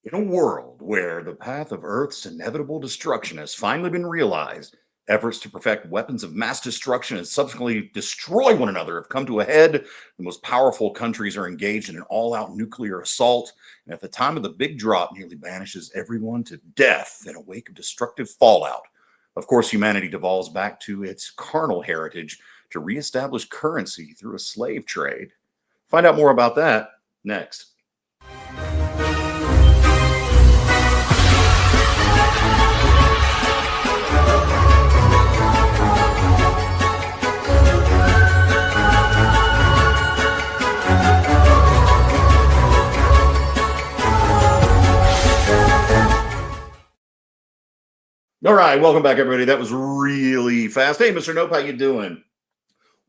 In a world where the path of Earth's inevitable destruction has finally been realized, efforts to perfect weapons of mass destruction and subsequently destroy one another have come to a head. The most powerful countries are engaged in an all out nuclear assault. And at the time of the big drop, nearly banishes everyone to death in a wake of destructive fallout. Of course, humanity devolves back to its carnal heritage to reestablish currency through a slave trade. Find out more about that next. All right, welcome back, everybody. That was really fast. Hey, Mr. Nope, how you doing?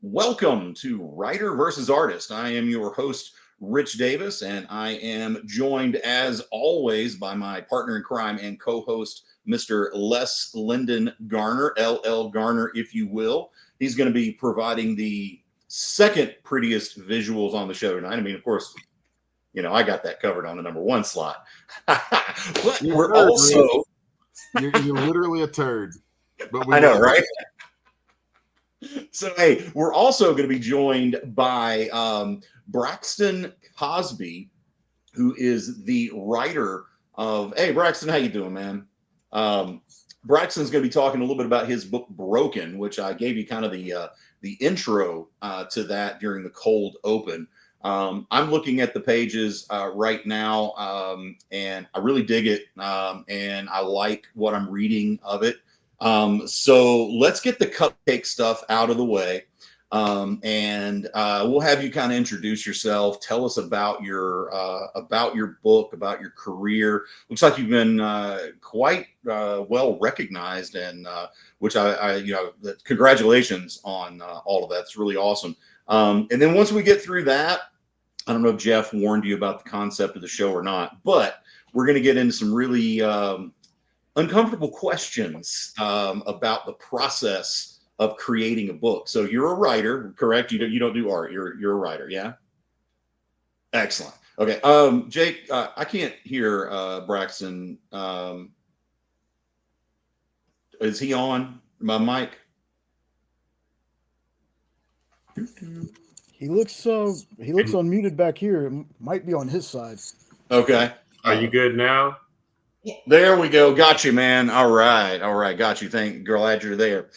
Welcome to Writer versus Artist. I am your host, Rich Davis, and I am joined, as always, by my partner in crime and co-host, Mr. Les Lyndon Garner, LL Garner, if you will. He's going to be providing the second prettiest visuals on the show tonight. I mean, of course, I got that covered on the number one slot. But we're also... You're literally a turd. But I know, right? So, hey, we're also going to be joined by Braxton Cosby, who is the writer of... Hey, Braxton, how you doing, man? Braxton's going to be talking a little bit about his book, Broken, which I gave you kind of the intro to that during the cold open. I'm looking at the pages right now, and I really dig it, and I like what I'm reading of it. So let's get the cupcake stuff out of the way, and we'll have you kind of introduce yourself. Tell us about your book, about your career. Looks like you've been quite well recognized, and which congratulations on all of that. It's really awesome. And then once we get through that, I don't know if Jeff warned you about the concept of the show or not, but we're going to get into some really uncomfortable questions about the process of creating a book. So you're a writer, correct? You don't do art. You're a writer, yeah? Excellent. Okay. Jake, I can't hear Braxton. Is he on my mic? He looks unmuted back here. It might be on his side. Okay. Are you good now? There we go. Got you, man. All right. Got you. Glad you're there.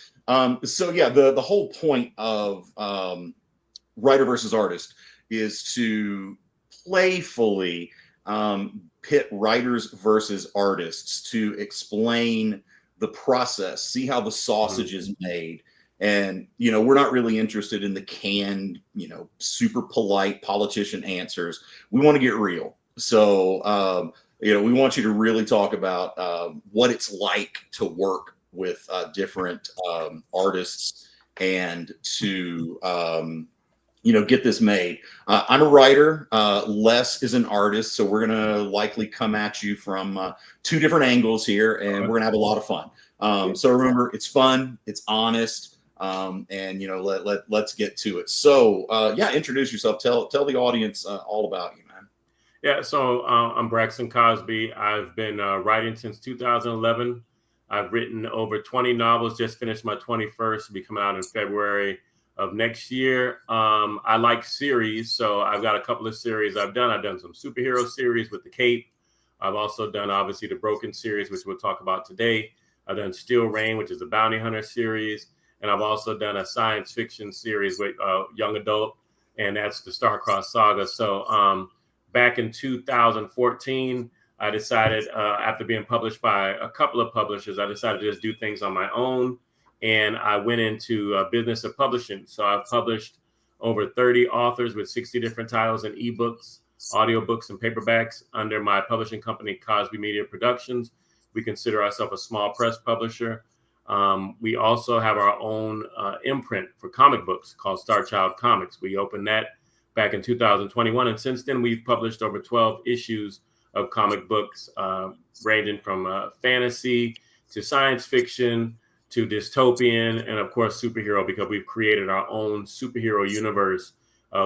So yeah, the whole point of writer versus artist is to playfully pit writers versus artists to explain the process, see how the sausage is made. And, we're not really interested in the canned, super polite politician answers. We want to get real. So, we want you to really talk about what it's like to work with different artists and to, get this made. I'm a writer. Les is an artist. So we're going to likely come at you from two different angles here, and we're going to have a lot of fun. So remember, it's fun, it's honest. And let's get to it. So introduce yourself. Tell the audience all about you, man. Yeah, so I'm Braxton Cosby. I've been writing since 2011. I've written over 20 novels. Just finished my 21st. Be coming out in February of next year. I like series, so I've got a couple of series I've done. I've done some superhero series with the Cape. I've also done obviously the Broken series, which we'll talk about today. I've done Steel Rain, which is a bounty hunter series. And I've also done a science fiction series with young adult, and that's the Star-Crossed Saga. So back in 2014, I decided, after being published by a couple of publishers, I decided to just do things on my own. And I went into business of publishing. So I've published over 30 authors with 60 different titles in ebooks, audiobooks, and paperbacks under my publishing company, Cosby Media Productions. We consider ourselves a small press publisher. We also have our own imprint for comic books called Star Child Comics. We opened that back in 2021. And since then, we've published over 12 issues of comic books, ranging from fantasy to science fiction to dystopian, and of course, superhero, because we've created our own superhero universe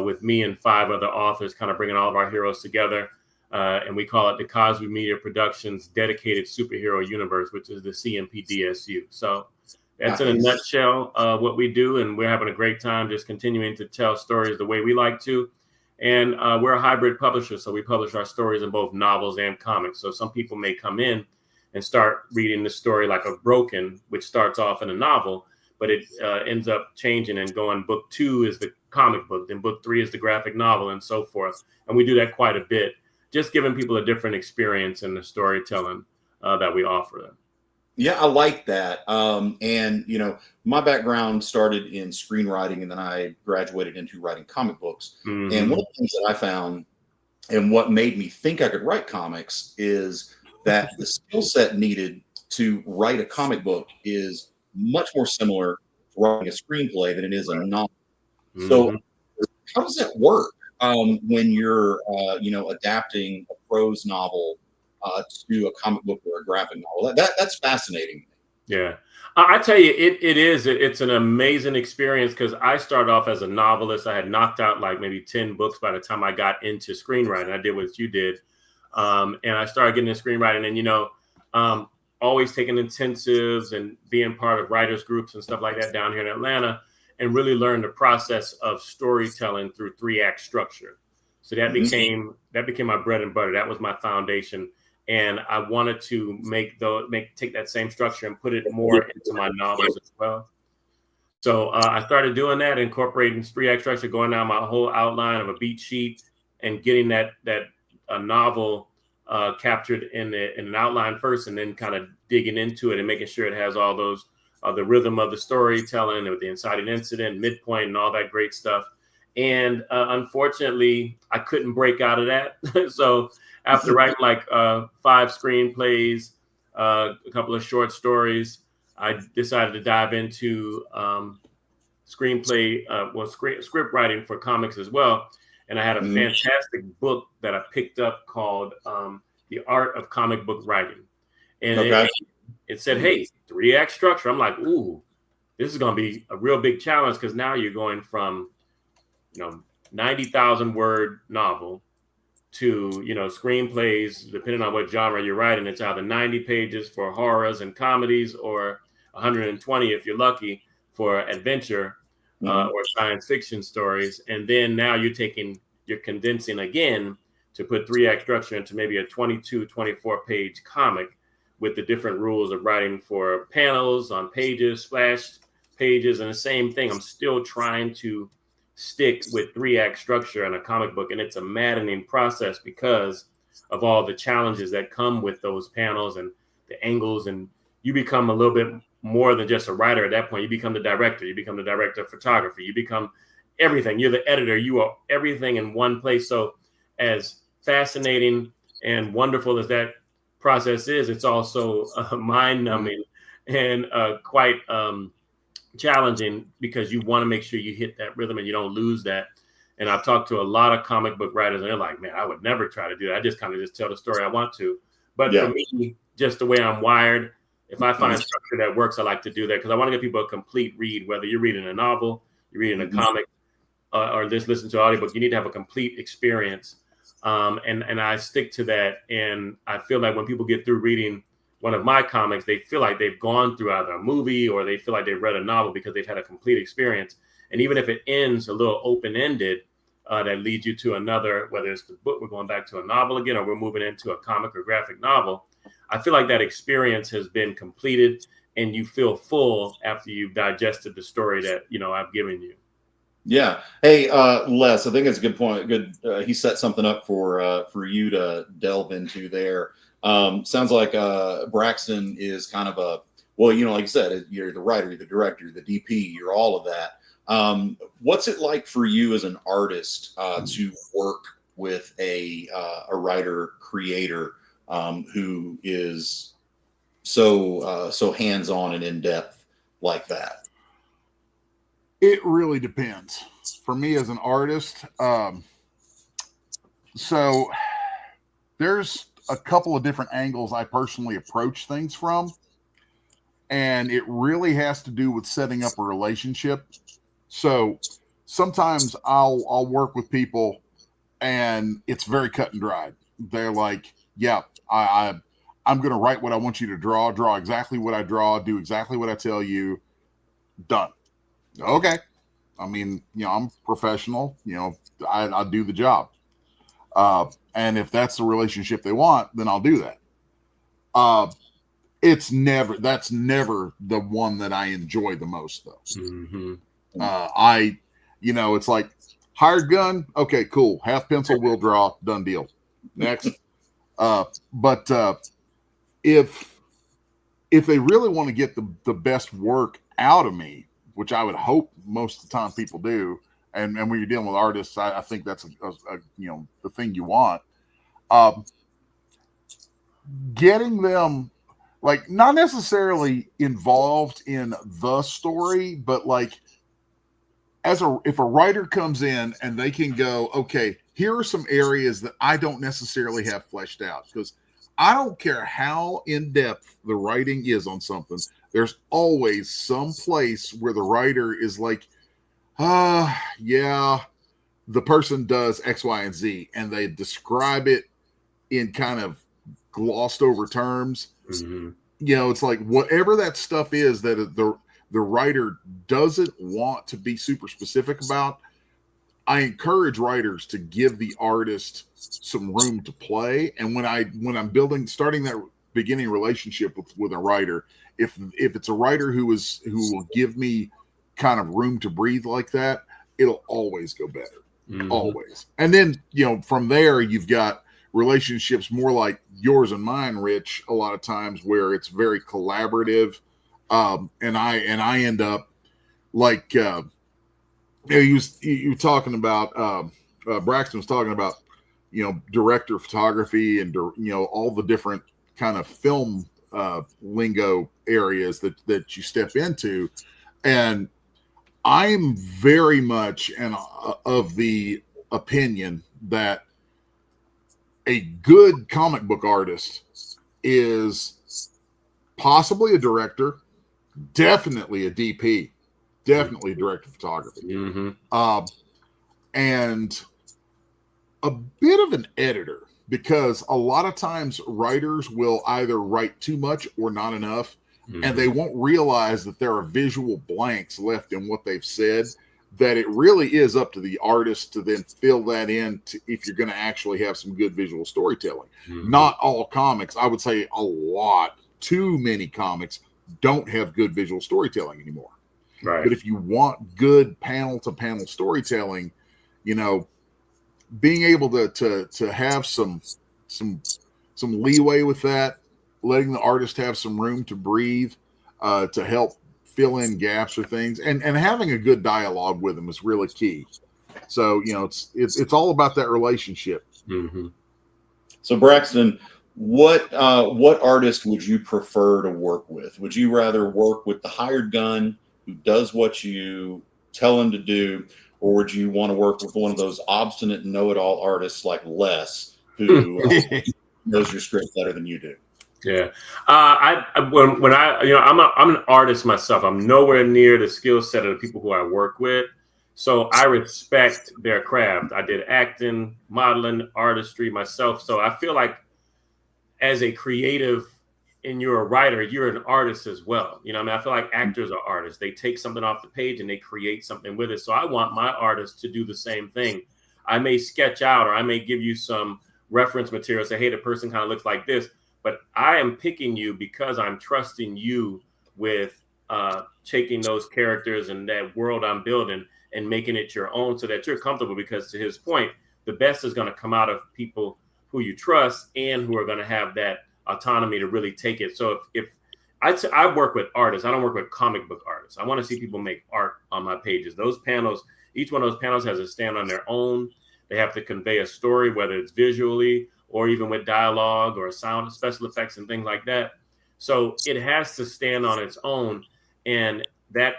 with me and 5 other authors, kind of bringing all of our heroes together. and we call it the Cosby Media Productions Dedicated Superhero Universe, which is the CMPDSU. So that's in a nutshell what we do, and we're having a great time just continuing to tell stories the way we like to. And we're a hybrid publisher, so we publish our stories in both novels and comics. So some people may come in and start reading the story like a Broken, which starts off in a novel, but it ends up changing and going book 2 is the comic book, then book 3 is the graphic novel, and so forth. And we do that quite a bit, just giving people a different experience in the storytelling that we offer them. Yeah, I like that. And, you know, my background started in screenwriting, and then I graduated into writing comic books. Mm-hmm. And one of the things that I found and what made me think I could write comics is that the skill set needed to write a comic book is much more similar to writing a screenplay than it is a novel. Mm-hmm. So how does that work when you're, you know, adapting a prose novel to a comic book or a graphic novel? That's fascinating. Yeah, I tell you, it's an amazing experience because I started off as a novelist. I had knocked out like maybe 10 books by the time I got into screenwriting. I did what you did, and I started getting into screenwriting. And you know, always taking intensives and being part of writers groups and stuff like that down here in Atlanta, and really learned the process of storytelling through 3-act structure. So that became my bread and butter. That was my foundation. And I wanted to take that same structure and put it more into my novels as well. So I started doing that, incorporating 3-act structure, going down my whole outline of a beat sheet, and getting that novel captured in an outline first, and then kind of digging into it and making sure it has all those the rhythm of the storytelling with the inciting incident, midpoint, and all that great stuff. And unfortunately, I couldn't break out of that. So after writing like 5 screenplays, a couple of short stories, I decided to dive into script writing for comics as well. And I had a fantastic book that I picked up called The Art of Comic Book Writing. And it said, hey, 3-act structure. I'm like, ooh, this is going to be a real big challenge, because now you're going from, 90,000 word novel to, screenplays, depending on what genre you're writing. It's either 90 pages for horrors and comedies, or 120 if you're lucky for adventure or science fiction stories. And then now you're condensing again to put 3-act structure into maybe a 22, 24 page comic with the different rules of writing for panels on pages, splash pages, and the same thing. I'm still trying to stick with 3-act structure in a comic book, and it's a maddening process because of all the challenges that come with those panels and the angles, and you become a little bit more than just a writer at that point. You become the director, of photography, you become everything. You're the editor, you are everything in one place. So as fascinating and wonderful as that process is, it's also mind-numbing and quite challenging, because you want to make sure you hit that rhythm and you don't lose that. And I've talked to a lot of comic book writers, and they're like, man, I would never try to do that. I just kind of tell the story I want to. But for me, just the way I'm wired, if I find structure that works, I like to do that, because I want to give people a complete read. Whether you're reading a novel, you're reading a comic, or just listen to an audiobook, you need to have a complete experience. And I stick to that. And I feel like when people get through reading one of my comics, they feel like they've gone through either a movie or they feel like they've read a novel, because they've had a complete experience. And even if it ends a little open-ended, that leads you to another, whether it's the book, we're going back to a novel again, or we're moving into a comic or graphic novel, I feel like that experience has been completed, and you feel full after you've digested the story that, I've given you. Yeah. Hey, Les, I think it's a good point. Good. He set something up for you to delve into there. Sounds like Braxton is kind of like you said, you're the writer, you're the director, you're the DP, you're all of that. What's it like for you as an artist to work with a writer creator who is so hands-on and in-depth like that? It really depends. For me as an artist, so there's a couple of different angles I personally approach things from, and it really has to do with setting up a relationship. So sometimes I'll work with people and it's very cut and dried. they're like, yeah, I'm going to write what I want you to draw exactly what I draw, do exactly what I tell you. Done. Okay. I mean, I'm professional, I do the job. And if that's the relationship they want, then I'll do that. That's never the one that I enjoy the most though. Mm-hmm. It's like hired gun. Okay, cool. Half pencil, will draw, done deal. Next. But if they really want to get the best work out of me, which I would hope most of the time people do, and when you're dealing with artists, I think that's the thing you want. Getting them like not necessarily involved in the story, but like if a writer comes in and they can go, okay, here are some areas that I don't necessarily have fleshed out, because I don't care how in depth the writing is on something. There's always some place where the writer is like, yeah, the person does X, Y, and Z, and they describe it in kind of glossed over terms. Mm-hmm. It's like whatever that stuff is that the writer doesn't want to be super specific about. I encourage writers to give the artist some room to play. And when I'm starting that beginning relationship with a writer, if it's a writer who will give me kind of room to breathe like that, it'll always go better. Mm-hmm. Always. And then, from there you've got relationships more like yours and mine, Rich, a lot of times where it's very collaborative. And I end up like, you were talking about, Braxton was talking about, director of photography and, all the different kind of film lingo areas that you step into. And I'm very much of the opinion that a good comic book artist is possibly a director, definitely a DP, definitely a director of photography, mm-hmm. And a bit of an editor, because a lot of times writers will either write too much or not enough, mm-hmm. and they won't realize that there are visual blanks left in what they've said, that it really is up to the artist to then fill that in if you're going to actually have some good visual storytelling. Mm-hmm. Not all comics, I would say too many comics don't have good visual storytelling anymore. Right. But if you want good panel to panel storytelling, being able to have some leeway with that, letting the artist have some room to breathe, to help fill in gaps or things, and having a good dialogue with them is really key. So it's all about that relationship. Mm-hmm. So Braxton, what artist would you prefer to work with? Would you rather work with the hired gun who does what you tell him to do, or would you want to work with one of those obstinate know-it-all artists like Les, who knows your script better than you do? Yeah, when I'm an artist myself. I'm nowhere near the skill set of the people who I work with, so I respect their craft. I did acting, modeling, artistry myself, so I feel like as a creative and you're a writer, you're an artist as well. I feel like actors are artists. They take something off the page and they create something with it. So I want my artists to do the same thing. I may sketch out, or I may give you some reference material, say, hey, the person kind of looks like this. But I am picking you because I'm trusting you with taking those characters and that world I'm building and making it your own so that you're comfortable. Because to his point, the best is going to come out of people who you trust and who are going to have that autonomy to really take it. So if I work with artists, I don't work with comic book artists. I want to see people make art on my pages. Those panels, each one of those panels has to stand on their own. They have to convey a story, whether it's visually or even with dialogue or sound, special effects and things like that. So it has to stand on its own. And that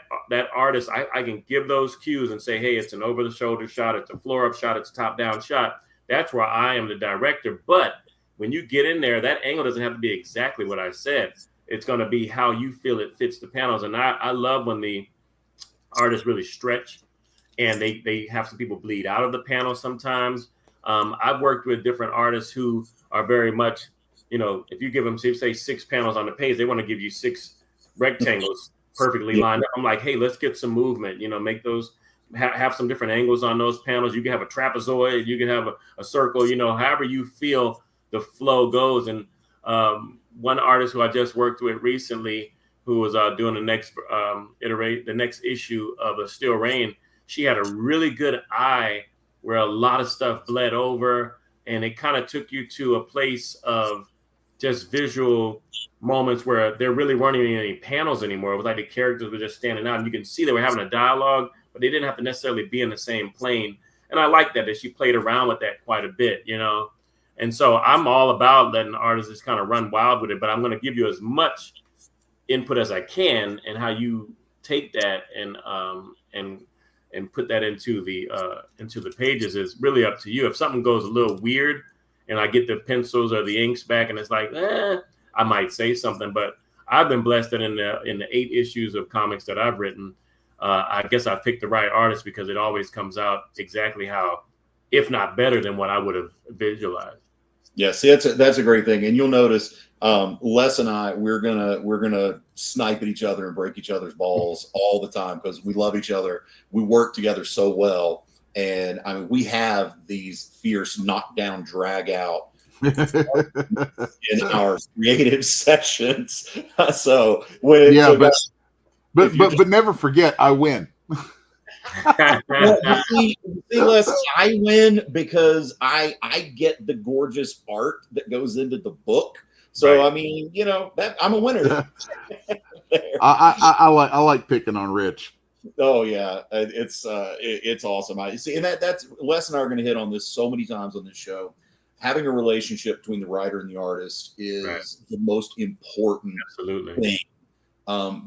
artist, I can give those cues and say, hey, it's an over-the-shoulder shot, it's a floor-up shot, it's a top-down shot. That's where I am the director. But when you get in there, that angle doesn't have to be exactly what I said. It's going to be how you feel it fits the panels. And I love when the artists really stretch and they have some people bleed out of the panel sometimes. I've worked with different artists who are very much, if you give them, say 6 panels on the page, they want to give you 6 rectangles perfectly lined up. I'm like, hey, let's get some movement, make those have some different angles on those panels. You can have a trapezoid, you can have a circle, however you feel the flow goes. And one artist who I just worked with recently, who was doing the next the next issue of A Still Rain, she had a really good eye where a lot of stuff bled over, and it kind of took you to a place of just visual moments where there really weren't even any panels anymore. It was like the characters were just standing out, and you can see they were having a dialogue, but they didn't have to necessarily be in the same plane. And I like that she played around with that quite a bit, And so I'm all about letting artists just kind of run wild with it, but I'm going to give you as much input as I can, and how you take that and put that into the pages is really up to you. If something goes a little weird and I get the pencils or the inks back and it's like, I might say something, but I've been blessed that in the 8 issues of comics that I've written, I guess I picked the right artist, because it always comes out exactly how, if not better than what I would have visualized. Yeah, see, that's a great thing. And you'll notice Les and I, we're gonna snipe at each other and break each other's balls all the time, because we love each other. We work together so well. And I mean, we have these fierce knockdown, drag out in our creative sessions. So but never forget, I win. Well, see, Les, I win because I get the gorgeous art that goes into the book. So right. I mean, that I'm a winner. I like picking on Rich. Oh yeah, it's awesome. I see, and that's Les and I are going to hit on this so many times on this show. Having a relationship between the writer and the artist is the most important thing.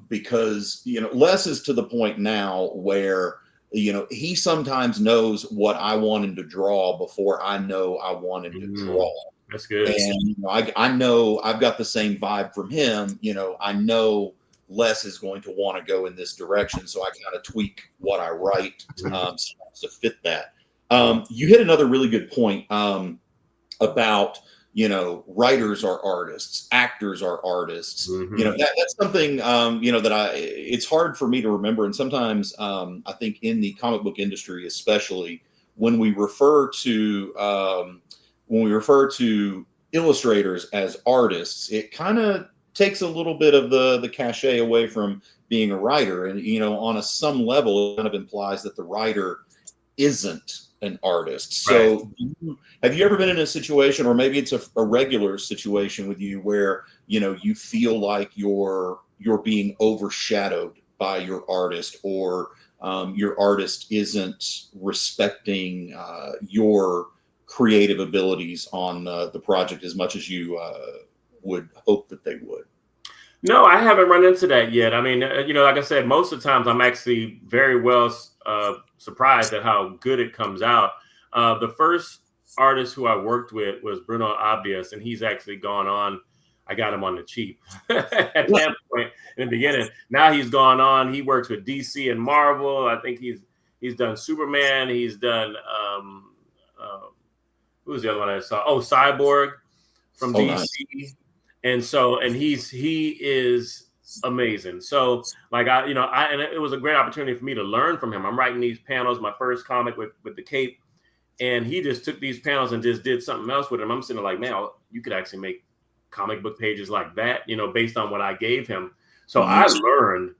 Because Les is to the point now where he sometimes knows what I want him to draw before I know I want him to draw. That's good. And I know I've got the same vibe from him. I know Les is going to want to go in this direction, so I kind of tweak what I write to fit that. You hit another really good point about writers are artists, actors are artists. That's something that it's hard for me to remember, and sometimes I think in the comic book industry, especially when we refer to illustrators as artists, it kind of takes a little bit of the cachet away from being a writer. And, on some level, it kind of implies that the writer isn't an artist. So have you ever been in a situation, or maybe it's a regular situation with you, where, you feel like you're being overshadowed by your artist, or your artist isn't respecting your creative abilities on the project as much as you would hope that they would? No, I haven't run into that yet. I mean, like I said, most of the times I'm actually very well surprised at how good it comes out. The first artist who I worked with was Bruno Abdias, and he's actually gone on. I got him on the cheap at that point in the beginning. Now he's gone on. He works with DC and Marvel. I think he's done Superman. He's done who was the other one I saw? Oh, Cyborg from DC. Nice. And he is amazing. So like and it was a great opportunity for me to learn from him. I'm writing these panels, my first comic with the Cape, and he just took these panels and just did something else with them. I'm sitting there like, man, you could actually make comic book pages like that, based on what I gave him. So I learned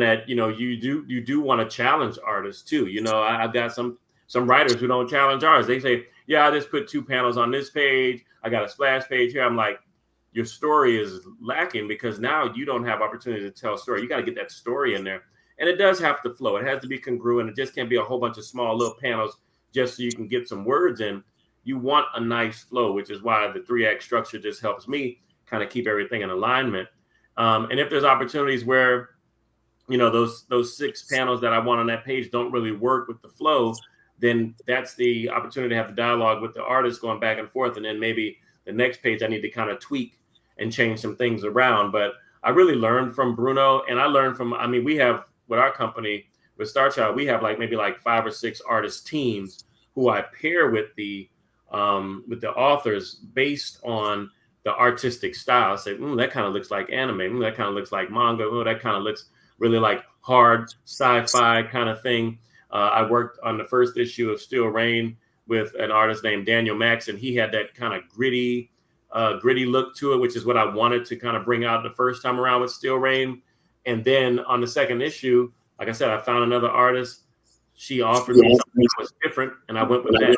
that, you do want to challenge artists too. I've got some writers who don't challenge artists. They say, yeah, I just put 2 panels on this page. I got a splash page here. I'm like, your story is lacking, because now you don't have opportunity to tell a story. You got to get that story in there. And it does have to flow. It has to be congruent. It just can't be a whole bunch of small little panels just so you can get some words in. You want a nice flow, which is why the 3-act structure just helps me kind of keep everything in alignment. And if there's opportunities where, those 6 panels that I want on that page don't really work with the flow, then that's the opportunity to have the dialogue with the artist going back and forth. And then maybe the next page I need to kind of tweak and change some things around. But I really learned from Bruno, and I learned from, we have with our company, with Star Child, we have maybe 5 or 6 artist teams who who I pair with the authors based on the artistic style. I say, that kind of looks like anime. That kind of looks like manga. That kind of looks really like hard sci-fi kind of thing. I worked on the first issue of Steel Rain with an artist named Daniel Max, and he had that kind of gritty look to it, which is what I wanted to kind of bring out the first time around with Steel Rain. And then on the second issue, like I said, I found another artist. She offered me something that was different, and I went with that.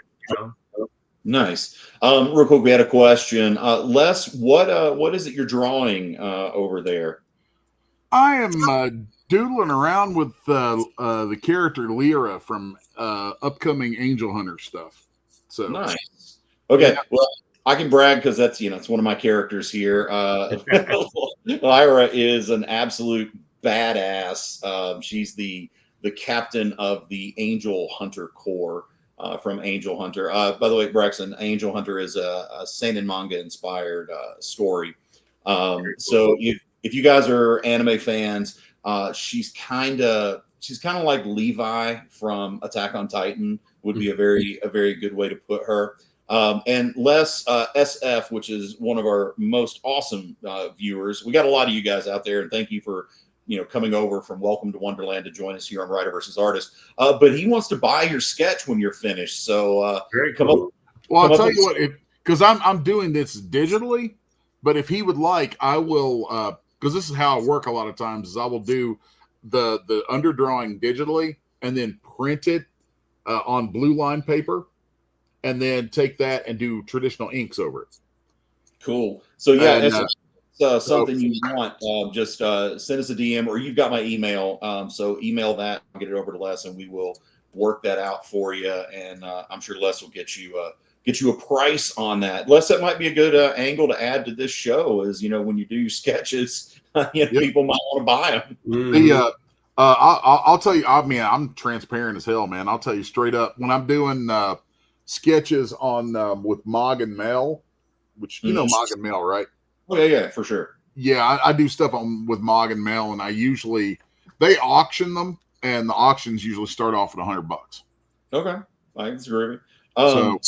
Nice. Real quick, we had a question. Les, what is it you're drawing over there? I am doodling around with the character Lyra from upcoming Angel Hunter stuff. So nice. Okay, well, I can brag because that's it's one of my characters here. Lyra is an absolute badass. She's the captain of the Angel Hunter Corps from Angel Hunter. By the way, Braxton, Angel Hunter is a seinen manga inspired story. So if you guys are anime fans, she's kind of like Levi from Attack on Titan would be a very good way to put her. And Les SF, which is one of our most awesome viewers. We got a lot of you guys out there, and thank you for coming over from Welcome to Wonderland to join us here on Writer versus Artist. But he wants to buy your sketch when you're finished. So very cool. Well, I'll tell you what, because I'm doing this digitally, but if he would like, I will. Because this is how I work a lot of times. Is I will do the underdrawing digitally and then print it on blue line paper, and then take that and do traditional inks over it. Cool. So yeah, it's something you want, just send us a DM, or you've got my email. So email that, I'll get it over to Les, and we will work that out for you. And I'm sure Les will get you a price on that. Les, that might be a good angle to add to this show. Is when you do your sketches, people might want to buy them. Mm-hmm. I'll tell you. I mean, I'm transparent as hell, man. I'll tell you straight up. When I'm doing sketches on with Mog and Mel, which you know Mog and Mel, right? Oh yeah, for sure. Yeah, I do stuff with Mog and Mel, and they auction them, and the auctions usually start off at $100. Okay, that's great. So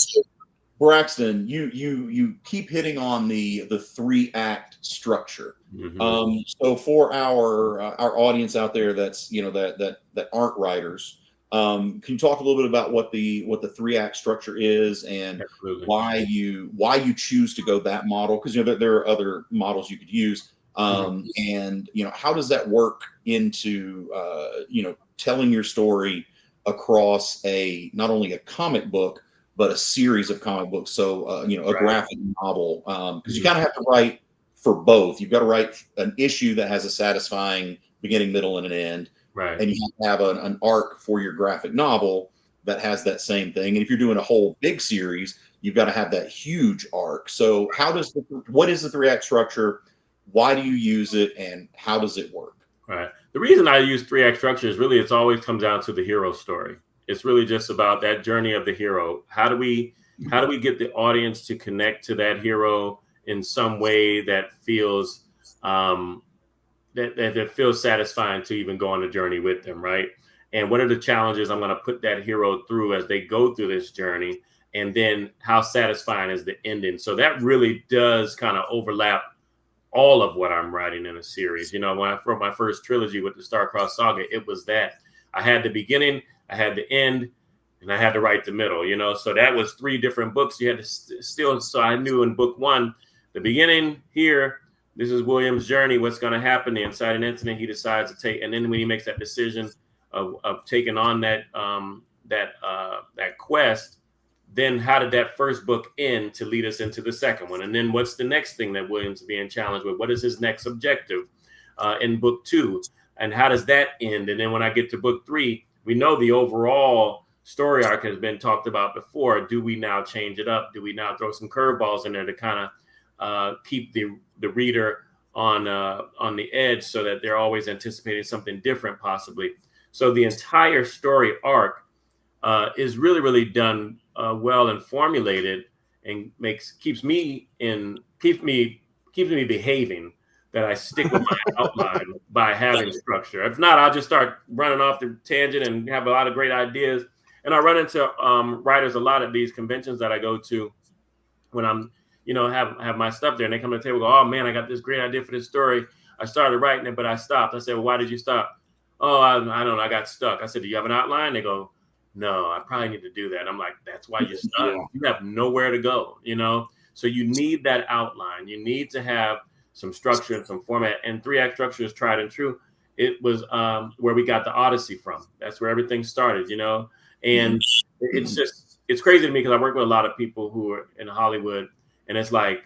Braxton, you keep hitting on the 3-act structure. Mm-hmm. So for our audience out there that's that aren't writers, can you talk a little bit about what the 3-act structure is and why you choose to go that model? Because there are other models you could use, and how does that work into telling your story across not only a comic book but a series of comic books. So a graphic novel, because you kind of have to write for both. You've got to write an issue that has a satisfying beginning, middle, and an end. Right. And you have to have an arc for your graphic novel that has that same thing. And if you're doing a whole big series, you've got to have that huge arc. So what is the 3-act structure? Why do you use it, and how does it work? Right. The reason I use 3-act structure is really, it's always comes down to the hero story. It's really just about that journey of the hero. How do we get the audience to connect to that hero in some way that feels that feels satisfying to even go on the journey with them, right? And what are the challenges I'm going to put that hero through as they go through this journey? And then how satisfying is the ending? So that really does kind of overlap all of what I'm writing in a series. When I wrote my first trilogy with the Star-Crossed Saga, it was that I had the beginning, I had the end, and I had to write the middle, So that was 3 different books. You had to still, so I knew in book 1, the beginning here, this is William's journey, what's going to happen, the inciting incident he decides to take. And then when he makes that decision of taking on that quest, then how did that first book end to lead us into the second one? And then what's the next thing that William's being challenged with? What is his next objective in book 2? And how does that end? And then when I get to book 3, we know the overall story arc has been talked about before. Do we now change it up? Do we now throw some curveballs in there to kind of keep the reader on the edge so that they're always anticipating something different, possibly? So the entire story arc is really, really done well and formulated, and keeps me behaving, that I stick with my outline by having structure. If not, I'll just start running off the tangent and have a lot of great ideas And I run into writers a lot at these conventions that I go to when I'm, have my stuff there, and they come to the table and go, oh man, I got this great idea for this story. I started writing it, but I stopped. I said, well, why did you stop? Oh, I don't know. I got stuck. I said, do you have an outline? They go, no, I probably need to do that. I'm like, that's why you're stuck. Yeah. You have nowhere to go, So you need that outline. You need to have some structure and some format. And 3-act structure is tried and true. It was where we got the Odyssey from. That's where everything started, And it's crazy to me because I work with a lot of people who are in Hollywood, and it's like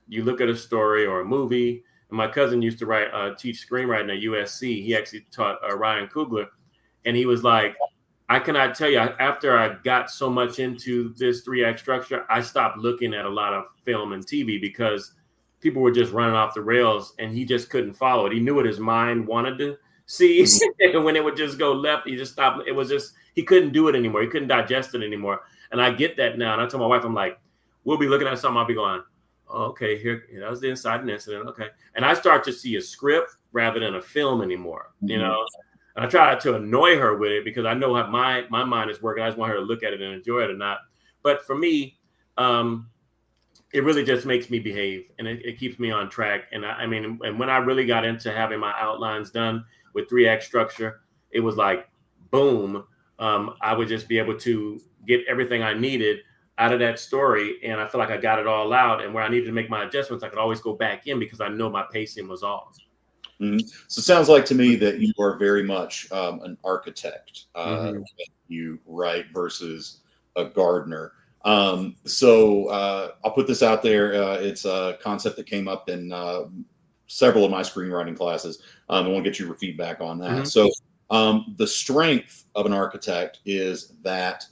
you look at a story or a movie. And my cousin used to teach screenwriting at USC. He actually taught Ryan Coogler, and he was like, I cannot tell you, after I got so much into this 3-act structure, I stopped looking at a lot of film and TV because people were just running off the rails, and he just couldn't follow it. He knew what his mind wanted to see, and when it would just go left, he just stopped. It was just, he couldn't do it anymore. He couldn't digest it anymore. And I get that now. And I tell my wife, I'm like, we'll be looking at something, I'll be going, oh, okay, here, that was the inciting incident. Okay. And I start to see a script rather than a film anymore, And I try to annoy her with it because I know how my mind is working. I just want her to look at it and enjoy it or not. But for me, it really just makes me behave, and it keeps me on track. And and when I really got into having my outlines done with 3-act structure, it was like, boom, I would just be able to get everything I needed out of that story. And I feel like I got it all out. And where I needed to make my adjustments, I could always go back in because I know my pacing was off. Mm-hmm. So it sounds like to me that you are very much an architect. You write versus a gardener. So I'll put this out there. It's a concept that came up in several of my screenwriting classes. I want to get your feedback on that. So the strength of an architect is that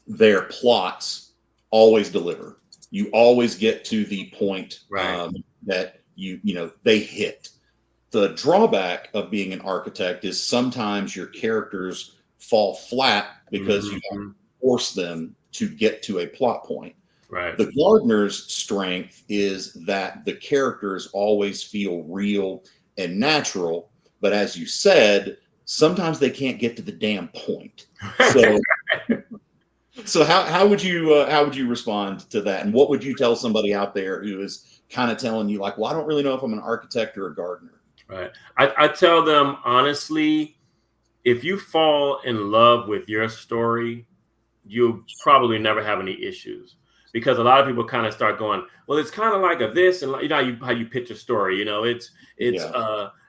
their plots always deliver. You always get to the point that they hit. The drawback of being an architect is sometimes your characters fall flat because you have to force them to get to a plot point. Right. The gardener's strength is that the characters always feel real and natural, but as you said, sometimes they can't get to the damn point. So how would you respond to that? And what would you tell somebody out there who is kind of telling you like, well, I don't really know if I'm an architect or a gardener? Right. I tell them honestly, if you fall in love with your story, you'll probably never have any issues, because a lot of people kind of start going, well, it's kind of like a this, and how you pitch a story.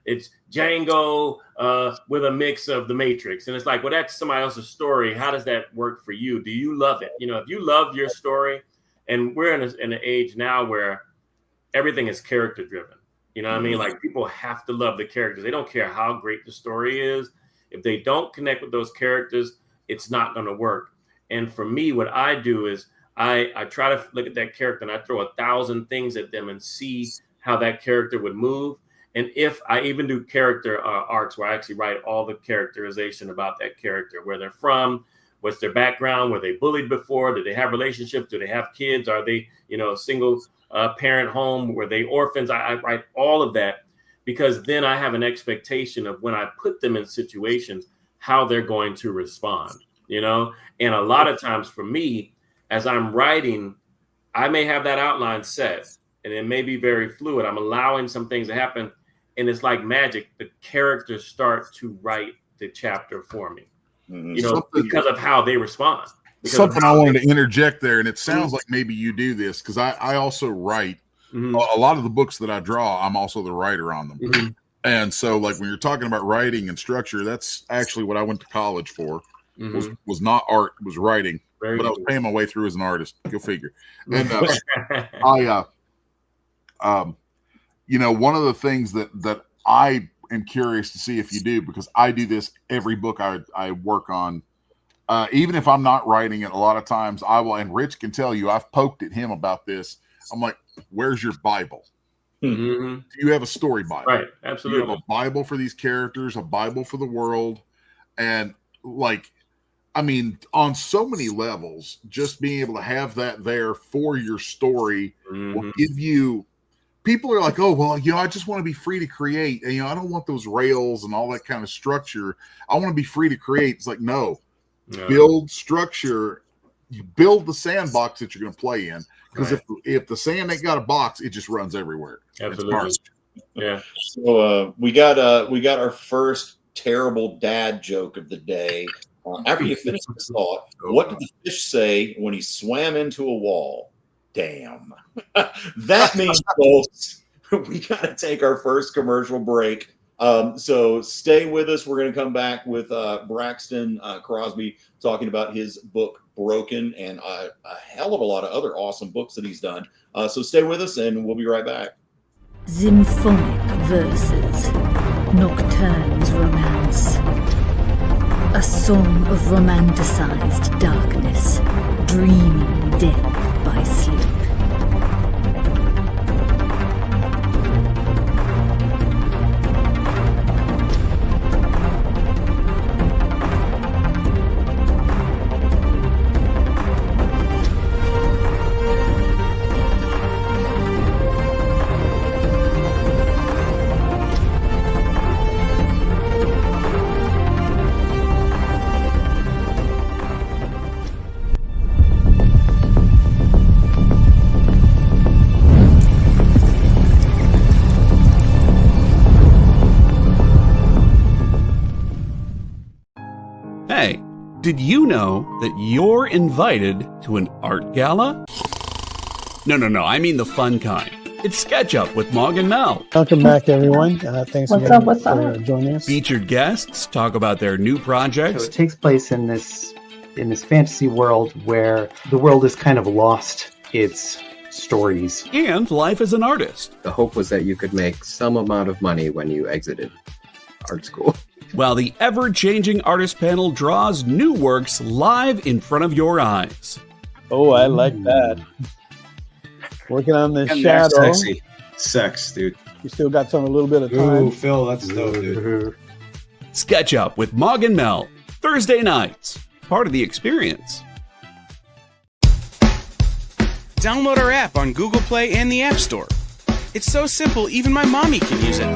It's Django with a mix of The Matrix, and it's like, well, that's somebody else's story. How does that work for you? Do you love it? If you love your story, and we're in an age now where everything is character driven. You know what I mean? Like, people have to love the characters. They don't care how great the story is. If they don't connect with those characters, it's not going to work. And for me, what I do is I try to look at that character and I throw 1,000 things at them and see how that character would move. And if I even do character arcs where I actually write all the characterization about that character, where they're from, what's their background, were they bullied before, do they have relationships, do they have kids, are they, single parent home, were they orphans? I write all of that, because then I have an expectation of when I put them in situations, how they're going to respond, And a lot of times for me, as I'm writing, I may have that outline set and it may be very fluid. I'm allowing some things to happen, and it's like magic. The characters start to write the chapter for me, because of how they respond. Something I wanted to interject there, and it sounds like maybe you do this, because I also write a lot of the books that I draw. I'm also the writer on them. And so, like, when you're talking about writing and structure, that's actually what I went to college for. Was not art, was writing. But I was paying my way through as an artist. Go figure. And one of the things that I am curious to see if you do, because I do this every book I work on. Even if I'm not writing it, a lot of times I will, and Rich can tell you, I've poked at him about this. I'm like, where's your Bible? Do you have a story Bible? Right, absolutely. Do you have a Bible for these characters, a Bible for the world? And like, I mean, on so many levels, just being able to have that there for your story will give you. People are like, oh, well, I just want to be free to create. And, I don't want those rails and all that kind of structure. I want to be free to create. It's like, no, build structure. You build the sandbox that you're going to play in. Because if the sand ain't got a box, it just runs everywhere. Absolutely. Yeah. So we got our first terrible dad joke of the day. After you finish this thought, what did the fish say when he swam into a wall? Damn. That means, folks, we got to take our first commercial break. So stay with us. We're going to come back with Braxton Cosby talking about his book Broken and a hell of a lot of other awesome books that he's done. So stay with us and we'll be right back. Symphonic verses, Nocturne's romance. A song of romanticized darkness, dreaming death by sleep. Hey, did you know that you're invited to an art gala? No, I mean the fun kind. It's SketchUp with Mog and Mel. Welcome back, everyone. Thanks again for joining us. Featured guests talk about their new projects. So it takes place in this fantasy world where the world has kind of lost its stories. And life as an artist. The hope was that you could make some amount of money when you exited art school. While the ever-changing artist panel draws new works live in front of your eyes. Oh, I like that. Working on this And shadow. sexy. Sex, dude. You still got a little bit of time. Ooh, Phil, that's dope, dude. SketchUp with Mog and Mel. Thursday nights. Part of the experience. Download our app on Google Play and the App Store. It's so simple, even my mommy can use it.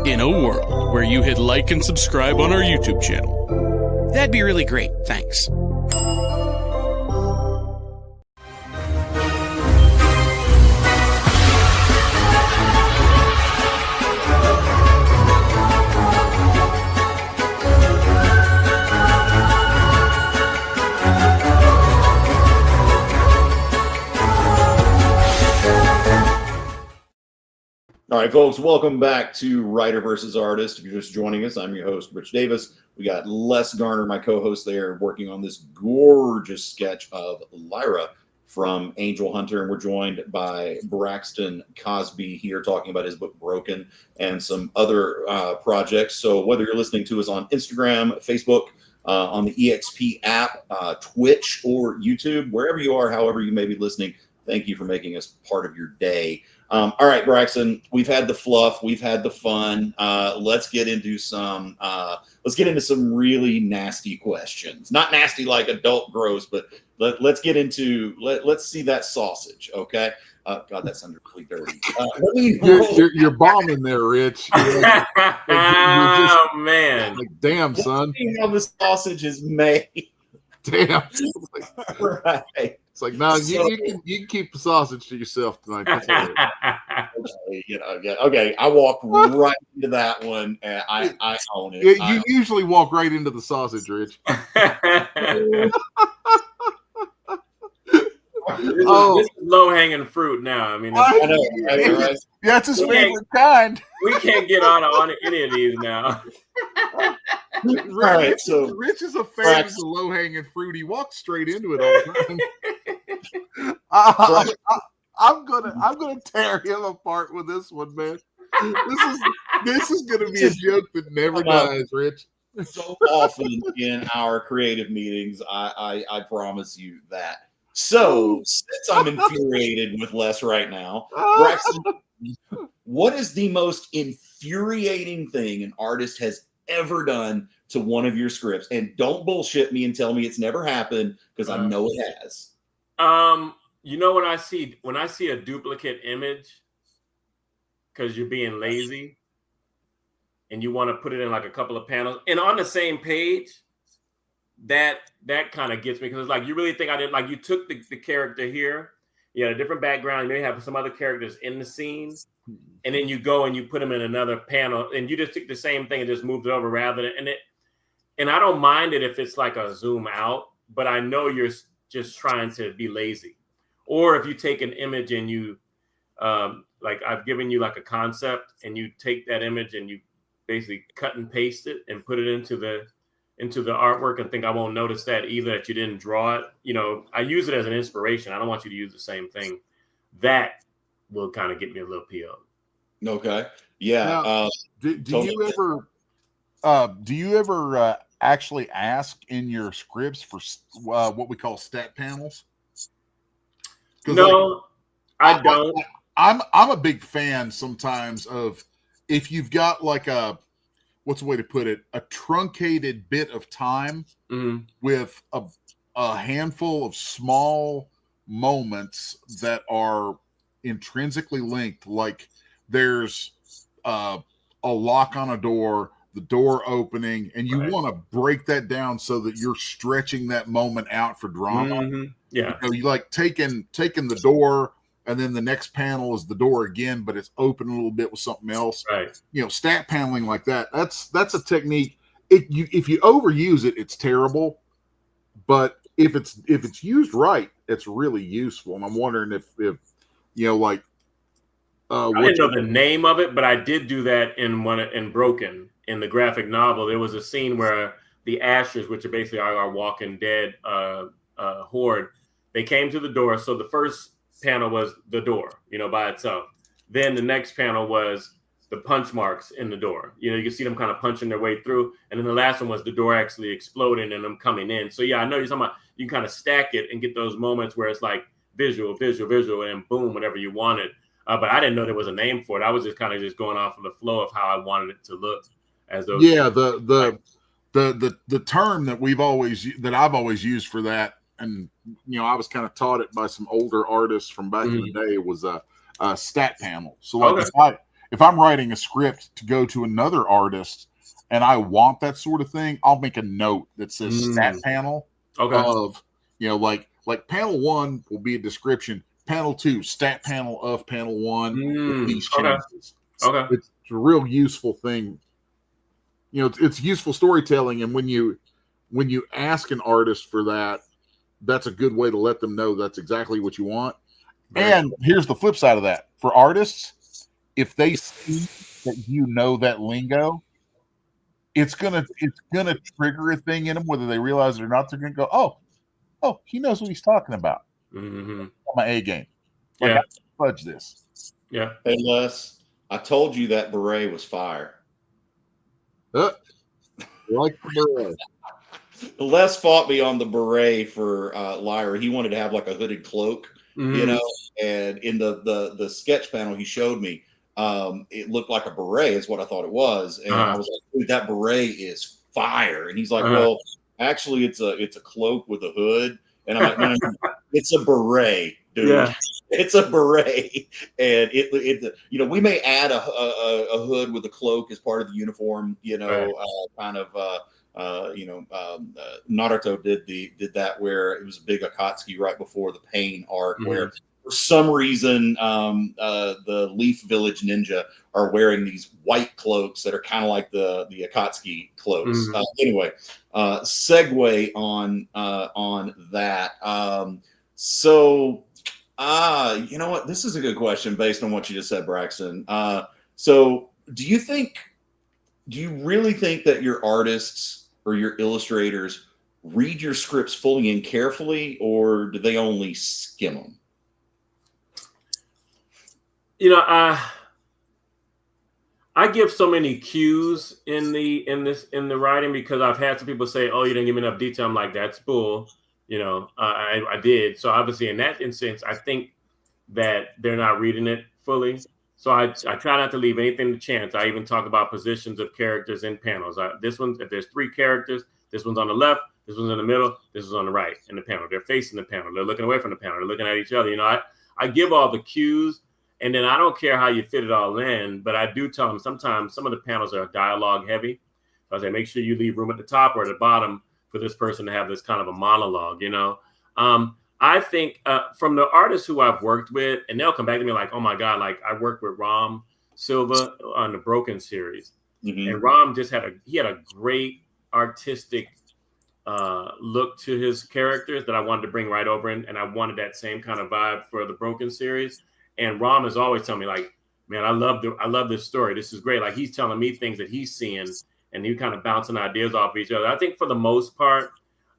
In a world where you hit like and subscribe on our YouTube channel, that'd be really great, thanks. All right, folks, welcome back to Writer versus Artist. If you're just joining us, I'm your host, Rich Davis. We got Les Garner, my co-host there, working on this gorgeous sketch of Lyra from Angel Hunter. And we're joined by Braxton Cosby here talking about his book Broken and some other projects. So whether you're listening to us on Instagram, Facebook, on the EXP app, Twitch, or YouTube, wherever you are, however you may be listening, thank you for making us part of your day. All right, Braxton, we've had the fluff, we've had the fun. Let's get into some really nasty questions. Not nasty like adult gross, but let's get into let's see that sausage, okay? God, that sounded really dirty. You're bombing there, Rich. Oh man! Like, damn, son. See how the sausage is made. Damn. Right. It's like, no, you can keep the sausage to yourself tonight. Okay, I walked right into that one, and I own it. You usually walk right into the sausage, Rich. This is low-hanging fruit now. I mean, I know. That's his favorite kind. We can't get on any of these now. Right, so Rich is a fan of the low-hanging fruit. He walks straight into it all the time. I'm gonna tear him apart with this one, man. This is gonna be a joke that never dies, Rich. So often in our creative meetings, I promise you that. So since I'm infuriated with Les right now, Braxton, what is the most infuriating thing an artist has ever done to one of your scripts? And don't bullshit me and tell me it's never happened, because I know it has. You know, when I see a duplicate image, because you're being lazy and you want to put it in like a couple of panels and on the same page, that kind of gets me, because it's like, you really think I did, like, you took the character here, you had a different background, you may have some other characters in the scene, and then you go and you put them in another panel and you just took the same thing and just moved it over rather than, and I don't mind it if it's like a zoom out, but I know you're just trying to be lazy. Or if you take an image and you, like I've given you like a concept and you take that image and you basically cut and paste it and put it into the artwork and think I won't notice that either, that you didn't draw it. You know, I use it as an inspiration. I don't want you to use the same thing. That will kind of get me a little PO. Okay. Yeah. Now, do you ever actually ask in your scripts for what we call stat panels? No, I don't. I'm a big fan sometimes of, if you've got like what's the way to put it, a truncated bit of time with a handful of small moments that are intrinsically linked, like there's a lock on a door, the door opening, and you want to break that down so that you're stretching that moment out for drama. Yeah, you know, you like taking the door, and then the next panel is the door again, but it's open a little bit with something else. Right. You know, stat paneling like that. That's a technique. If you overuse it, it's terrible. But if it's used right, it's really useful. And I'm wondering if you know, like I didn't know the name of it, but I did do that in Broken, in the graphic novel. There was a scene where the Ashers, which are basically our Walking Dead horde, they came to the door. So the first panel was the door, you know, by itself. Then the next panel was the punch marks in the door. You know, you can see them kind of punching their way through. And then the last one was the door actually exploding and them coming in. So yeah, I know you're talking about, you can kind of stack it and get those moments where it's like visual, and boom, whatever you wanted. But I didn't know there was a name for it. I was just kind of just going off of the flow of how I wanted it to look. As those. Yeah, the term that I've always used for that, and you know, I was kind of taught it by some older artists from back in the day, was a stat panel. So like if I'm writing a script to go to another artist and I want that sort of thing, I'll make a note that says stat panel of, you know, like panel 1 will be a description. Panel 2, stat panel of panel 1 with these changes. It's a real useful thing. You know, it's useful storytelling, and when you ask an artist for that, that's a good way to let them know that's exactly what you want. And here's the flip side of that. For artists, if they see that you know that lingo, it's gonna trigger a thing in them, whether they realize it or not. They're gonna go, oh, he knows what he's talking about. On my A game. Like, I fudge this. Yeah. Hey Les, I told you that beret was fire. Like the beret. Les fought me on the beret for Lyra. He wanted to have like a hooded cloak, you know, and in the sketch panel he showed me, it looked like a beret is what I thought it was. And I was like, dude, that beret is fire. And he's like, well, actually it's a cloak with a hood. And I'm like, no, it's a beret, dude. Yeah. It's a beret. And it you know, we may add a hood with a cloak as part of the uniform, you know, kind of Naruto did that, where it was a big Akatsuki right before the Pain arc, where for some reason the Leaf Village ninja are wearing these white cloaks that are kind of like the Akatsuki cloaks. Anyway, segue on that. So you know what? This is a good question based on what you just said, Braxton. So do you really think that your artists or your illustrators read your scripts fully and carefully, or do they only skim them? You know, I give so many cues in the writing, because I've had some people say, "Oh, you didn't give me enough detail." I'm like, "That's bull." You know, I did. So obviously, in that instance, I think that they're not reading it fully. So I try not to leave anything to chance. I even talk about positions of characters in panels. This one, if there's 3 characters, this one's on the left, this one's in the middle, this is on the right in the panel. They're facing the panel. They're looking away from the panel. They're looking at each other. You know, I give all the cues, and then I don't care how you fit it all in, but I do tell them sometimes some of the panels are dialogue heavy. So I say, make sure you leave room at the top or at the bottom for this person to have this kind of a monologue, you know. I think from the artists who I've worked with, and they'll come back to me like, oh my God, like I worked with Ram Silva on the Broken series. And Ram just had a great artistic look to his characters that I wanted to bring right over and I wanted that same kind of vibe for the Broken series. And Ram is always telling me like, man, I love this story. This is great. Like he's telling me things that he's seeing and he kind of bouncing ideas off each other. I think for the most part,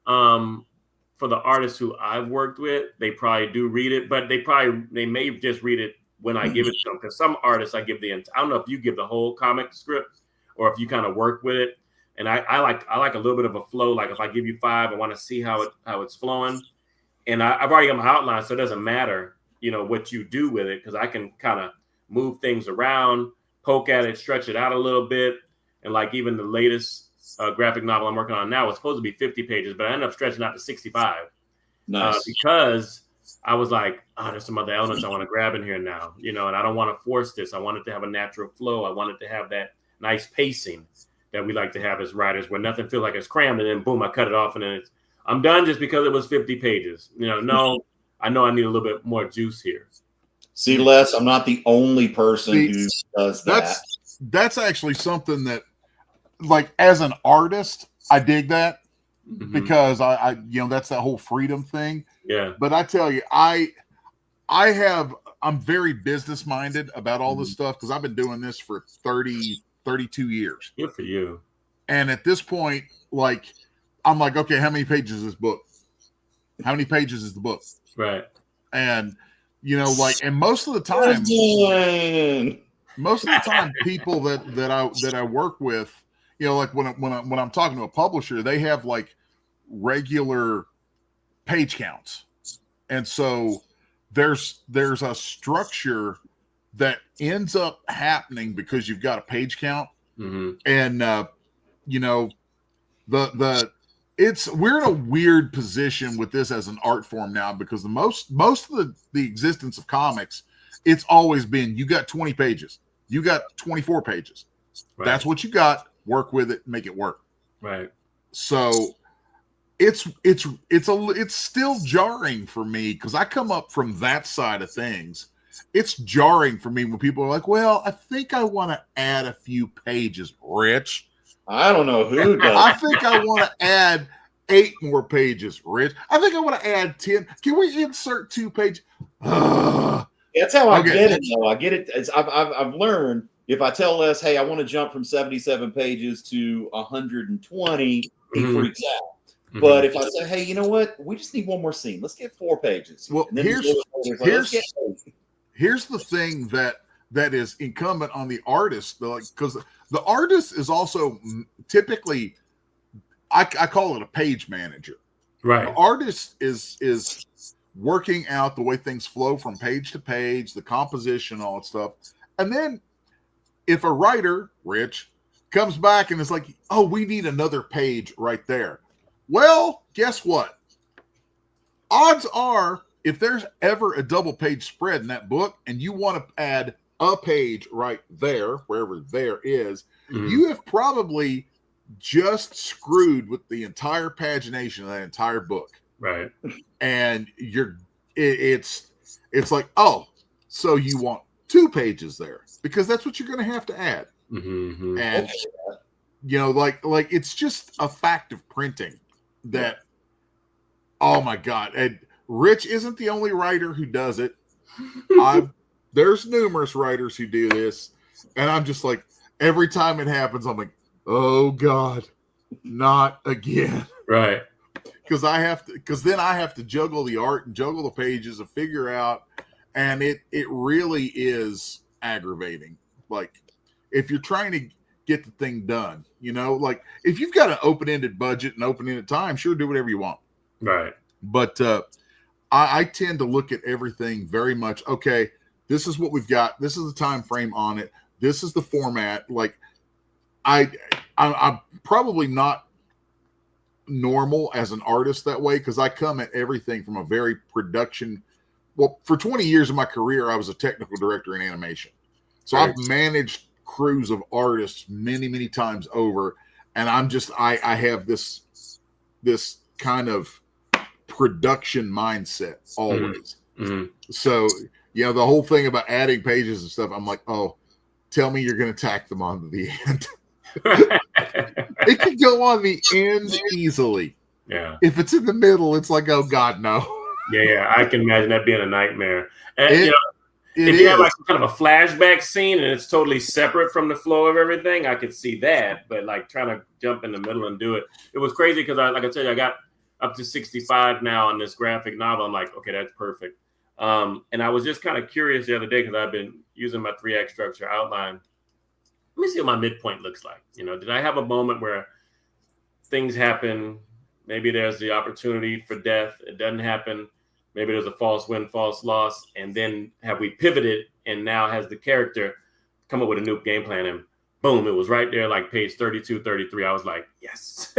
for the artists who I've worked with, they probably do read it, but they may just read it when I give it to them. Because some artists I don't know if you give the whole comic script or if you kind of work with it. And I like a little bit of a flow. Like if I give you 5, I want to see how it's flowing. And I've already got my outline, so it doesn't matter, you know, what you do with it, because I can kind of move things around, poke at it, stretch it out a little bit. And like even the latest graphic novel I'm working on now was supposed to be 50 pages, but I ended up stretching out to 65. Nice. Because I was like, there's some other elements I want to grab in here now, you know, and I don't want to force this. I want it to have a natural flow. I want it to have that nice pacing that we like to have as writers, where nothing feels like it's crammed, and then boom, I cut it off, and then I'm done just because it was 50 pages. You know, no, I know I need a little bit more juice here. See, Les, I'm not the only person who does that. That's actually something that, like, as an artist, I dig that because I you know, that's that whole freedom thing. Yeah. But I tell you, I'm very business minded about all this stuff because I've been doing this for 32 years. Good for you. And at this point, like, I'm like, okay, how many pages is this book? How many pages is the book? Right. And, you know, like, and most of the time, people that I work with, you know, like when I'm talking to a publisher, they have like regular page counts. And so there's a structure that ends up happening because you've got a page count. And you know, we're in a weird position with this as an art form now, because the most of the existence of comics, it's always been, you got 20 pages, you got 24 pages. Right. That's what you got. Work with it, make it work. Right. So it's still jarring for me because I come up from that side of things. It's jarring for me when people are like, well, I think I want to add a few pages, Rich. I don't know who does. I think I want to add 8 more pages, Rich. I think I want to add 10. Can we insert 2 pages? That's how I get it, though. I get it. I've learned, if I tell Les, hey, I want to jump from 77 pages to 120, he freaks out. But if I say, hey, you know what? We just need one more scene. Let's get 4 pages. Well, here's the thing that is incumbent on the artist, because the artist is also typically, I call it a page manager. Right. The artist is working out the way things flow from page to page, the composition, all that stuff. And then if a writer, Rich, comes back and is like, oh, we need another page right there. Well, guess what? Odds are, if there's ever a double page spread in that book and you want to add a page right there, wherever there is, you have probably just screwed with the entire pagination of that entire book. Right. And it's like, oh, so you want 2 pages there because that's what you're going to have to add. And you know, like it's just a fact of printing that, oh my God. And Rich isn't the only writer who does it. There's numerous writers who do this. And I'm just like, every time it happens, I'm like, oh God, not again. Right. Because then I have to juggle the art and juggle the pages and figure out. And it really is aggravating. Like, if you're trying to get the thing done, you know, like if you've got an open-ended budget and open-ended time, sure, do whatever you want. Right. But I tend to look at everything very much, okay, This is what we've got. This is the time frame on it. This is the format. Like, I'm probably not normal as an artist that way, because I come at everything from a very production. Well, for 20 years of my career, I was a technical director in animation. So I've managed crews of artists many, many times over. And I have this kind of production mindset always. Mm-hmm. So, the whole thing about adding pages and stuff, I'm like, oh, tell me you're going to tack them onto the end. It can go on the end easily. Yeah. If it's in the middle, it's like, oh God, no. Yeah. I can imagine that being a nightmare. And if you have like kind of a flashback scene and it's totally separate from the flow of everything, I could see that. But like trying to jump in the middle and do it, it was crazy because like I tell you, I got up to 65 now on this graphic novel. I'm like, okay, that's perfect. And I was just kind of curious the other day because I've been using my 3-act structure outline. Let me see what my midpoint looks like. Did I have a moment where things happen? Maybe there's the opportunity for death. It doesn't happen. Maybe there's a false win, false loss. And then have we pivoted and now has the character come up with a new game plan? And boom, it was right there, like page 32, 33. I was like, yes.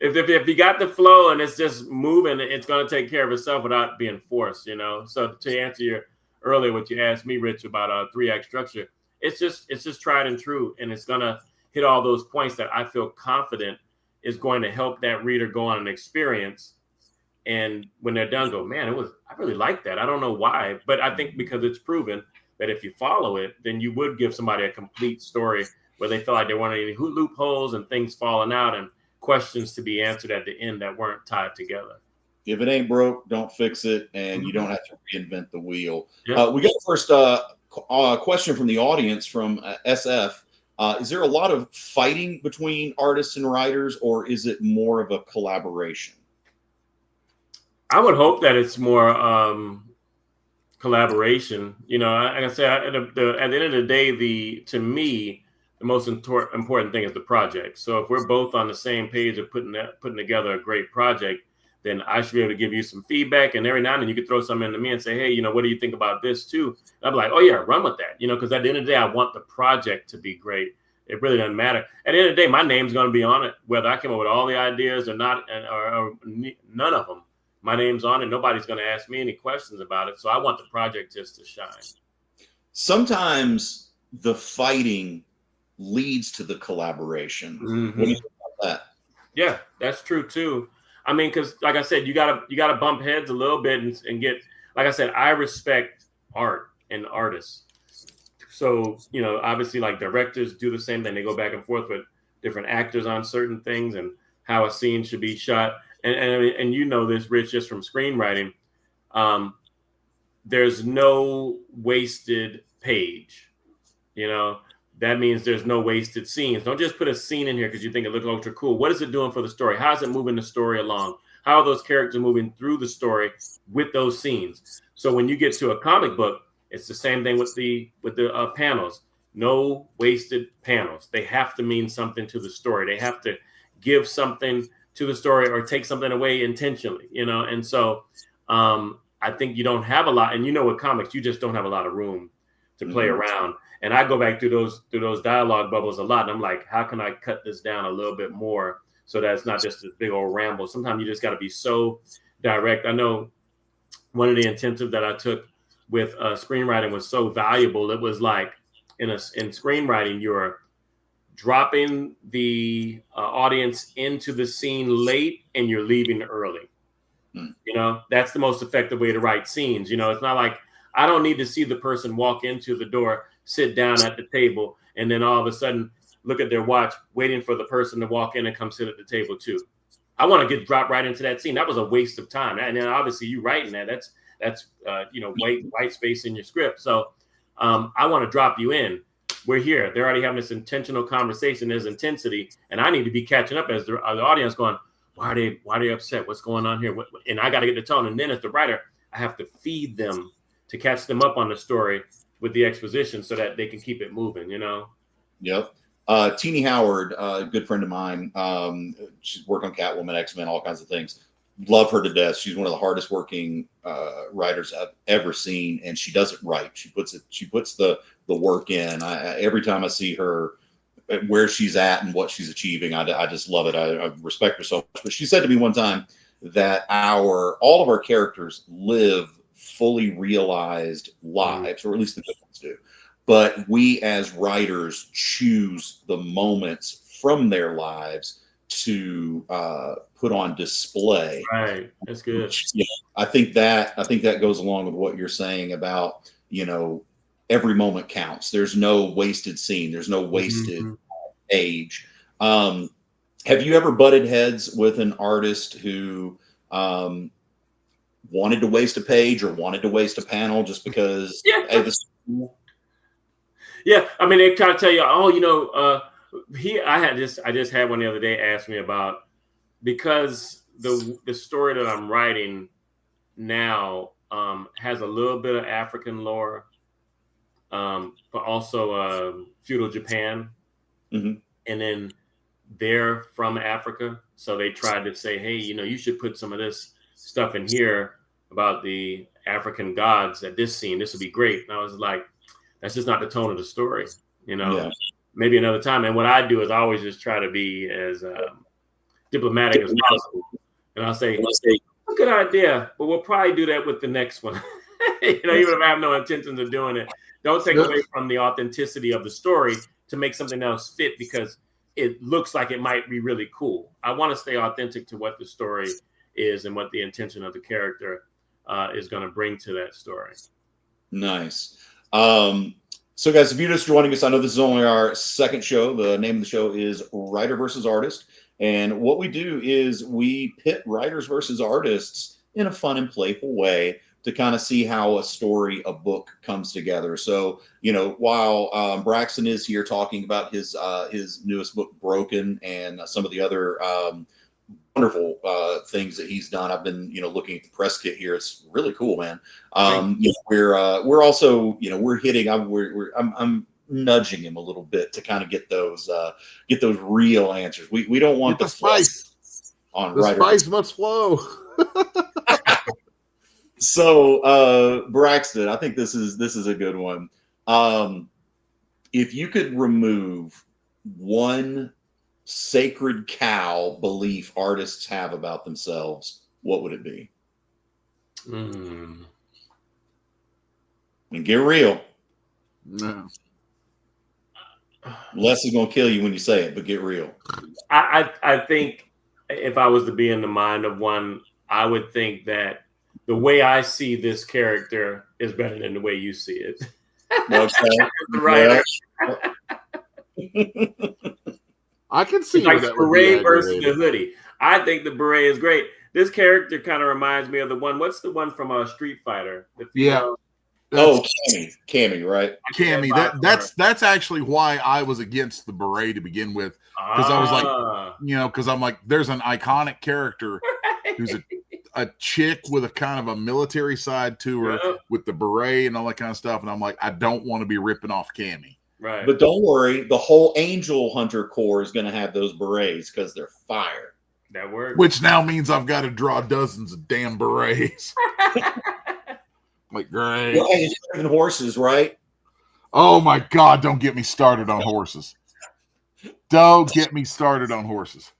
If you got the flow and it's just moving, it's going to take care of itself without being forced, So to answer your earlier, what you asked me, Rich, about 3-act structure, it's just tried and true. And it's going to hit all those points that I feel confident is going to help that reader go on an experience. And when they're done, go, man, I really like that. I don't know why, but I think because it's proven that if you follow it, then you would give somebody a complete story where they feel like there weren't any loopholes and things falling out and questions to be answered at the end that weren't tied together. If it ain't broke, don't fix it, and you don't have to reinvent the wheel. Yeah. We got the first question from the audience from SF. Is there a lot of fighting between artists and writers, or is it more of a collaboration? I would hope that it's more collaboration. Like I said, at the end of the day, to me, the most important thing is the project. So if we're both on the same page of putting together a great project, then I should be able to give you some feedback. And every now and then you could throw something into me and say, hey, what do you think about this too? And I'd be like, oh yeah, run with that. Because at the end of the day, I want the project to be great. It really doesn't matter. At the end of the day, my name's going to be on it, whether I came up with all the ideas or not, or none of them. My name's on it. Nobody's going to ask me any questions about it. So I want the project just to shine. Sometimes the fighting leads to the collaboration. Mm-hmm. What do you think about that? Yeah, that's true too. I mean, because like I said, you gotta bump heads a little bit and get, like I said, I respect art and artists. So, obviously like directors do the same thing. They go back and forth with different actors on certain things and how a scene should be shot. And this, Rich, just from screenwriting, there's no wasted page, That means there's no wasted scenes. Don't just put a scene in here because you think it looks ultra cool. What is it doing for the story? How is it moving the story along? How are those characters moving through the story with those scenes? So when you get to a comic book, it's the same thing with the panels. No wasted panels. They have to mean something to the story. They have to give something to the story or take something away intentionally, And so I think you don't have a lot. And with comics, you just don't have a lot of room to play around. And I go back through those dialogue bubbles a lot. And I'm like, how can I cut this down a little bit more so that it's not just a big old ramble? Sometimes you just got to be so direct. I know one of the intensives that I took with screenwriting was so valuable. It was like in screenwriting, you're dropping the audience into the scene late and you're leaving early. That's the most effective way to write scenes. It's not like I don't need to see the person walk into the door, sit down at the table, and then all of a sudden look at their watch, waiting for the person to walk in and come sit at the table too. I want to get dropped right into that scene. That was a waste of time. And then obviously you writing that, that's white space in your script. So I want to drop you in. We're here. They're already having this intentional conversation. There's intensity, and I need to be catching up as the audience going, why are they upset? What's going on here? And I got to get the tone. And then as the writer, I have to feed them to catch them up on the story with the exposition so that they can keep it moving, Yep. Teenie Howard, a good friend of mine, she's worked on Catwoman, X-Men, all kinds of things. love her to death. She's one of the hardest working writers I've ever seen, and she does it right. She puts the work in. Every time I see her, where she's at and what she's achieving, I just love it. I respect her so much. But she said to me one time that all of our characters live fully realized lives, or at least the good ones do. But we as writers choose the moments from their lives to put on display. Right. That's good. Yeah, I think that goes along with what you're saying about, every moment counts. There's no wasted scene. There's no wasted age. Have you ever butted heads with an artist who wanted to waste a page or wanted to waste a panel just because? Yeah. Hey, this is cool? Yeah. I mean, they kind of tell you, oh, I just had one the other day ask me about, because the story that I'm writing now has a little bit of African lore, but also feudal Japan. Mm-hmm. And then they're from Africa. So they tried to say, hey, you should put some of this stuff in here about the African gods at this scene. This would be great. And I was like, that's just not the tone of the story, Yeah. Maybe another time. And what I do is I always just try to be as diplomatic as possible. And I'll say, a good idea, but we'll probably do that with the next one. Even if I have no intentions of doing it. Don't take away from the authenticity of the story to make something else fit because it looks like it might be really cool. I want to stay authentic to what the story is and what the intention of the character is going to bring to that story. Nice. So guys, if you're just joining us, I know this is only our second show. The name of the show is Writer versus Artist. And what we do is we pit writers versus artists in a fun and playful way to kind of see how a book comes together. So, while Braxton is here talking about his newest book, Broken, and some of the other wonderful things that he's done. I've been, looking at the press kit here. It's really cool, man. We're also, we're hitting. I'm nudging him a little bit to kind of get those real answers. We don't want the spice on the writer. spice must flow. So, Braxton, I think this is a good one. If you could remove one sacred cow belief artists have about themselves, what would it be? And get real. No. Les is gonna kill you when you say it, but get real. I think if I was to be in the mind of one, I would think that the way I see this character is better than the way you see it. Okay. Right. I can see like that beret versus the hoodie. I think the beret is great. This character kind of reminds me of the one. What's the one from Street Fighter? Cammy, right? Cammy. That's actually why I was against the beret to begin with, because I was like, because I'm like, there's an iconic character who's a chick with a kind of a military side to her with the beret and all that kind of stuff, and I'm like, I don't want to be ripping off Cammy. Right. But don't worry, the whole Angel Hunter Corps is going to have those berets because they're fire. That works. Which now means I've got to draw dozens of damn berets. Like, great. Well, hey, it's horses, right? Oh my God! Don't get me started on horses. Don't get me started on horses.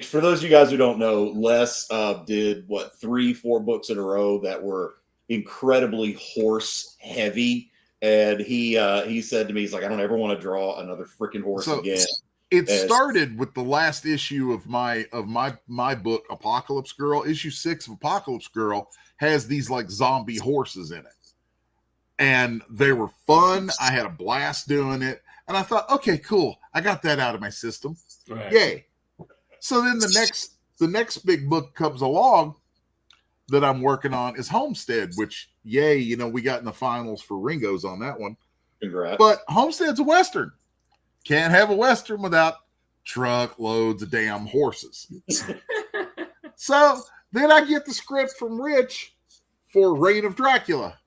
For those of you guys who don't know, Les did 3-4 books in a row that were incredibly horse heavy. And he said to me, he's like, I don't ever want to draw another freaking horse again. It started with the last issue of my book, Apocalypse Girl. Issue 6 of Apocalypse Girl has these like zombie horses in it. And they were fun. I had a blast doing it. And I thought, okay, cool. I got that out of my system. Right. Yay. So then the next big book comes along that I'm working on is Homestead, which, yay, we got in the finals for Ringo's on that one. Congrats. But Homestead's a Western. Can't have a Western without truckloads of damn horses. So then I get the script from Rich for Reign of Dracula.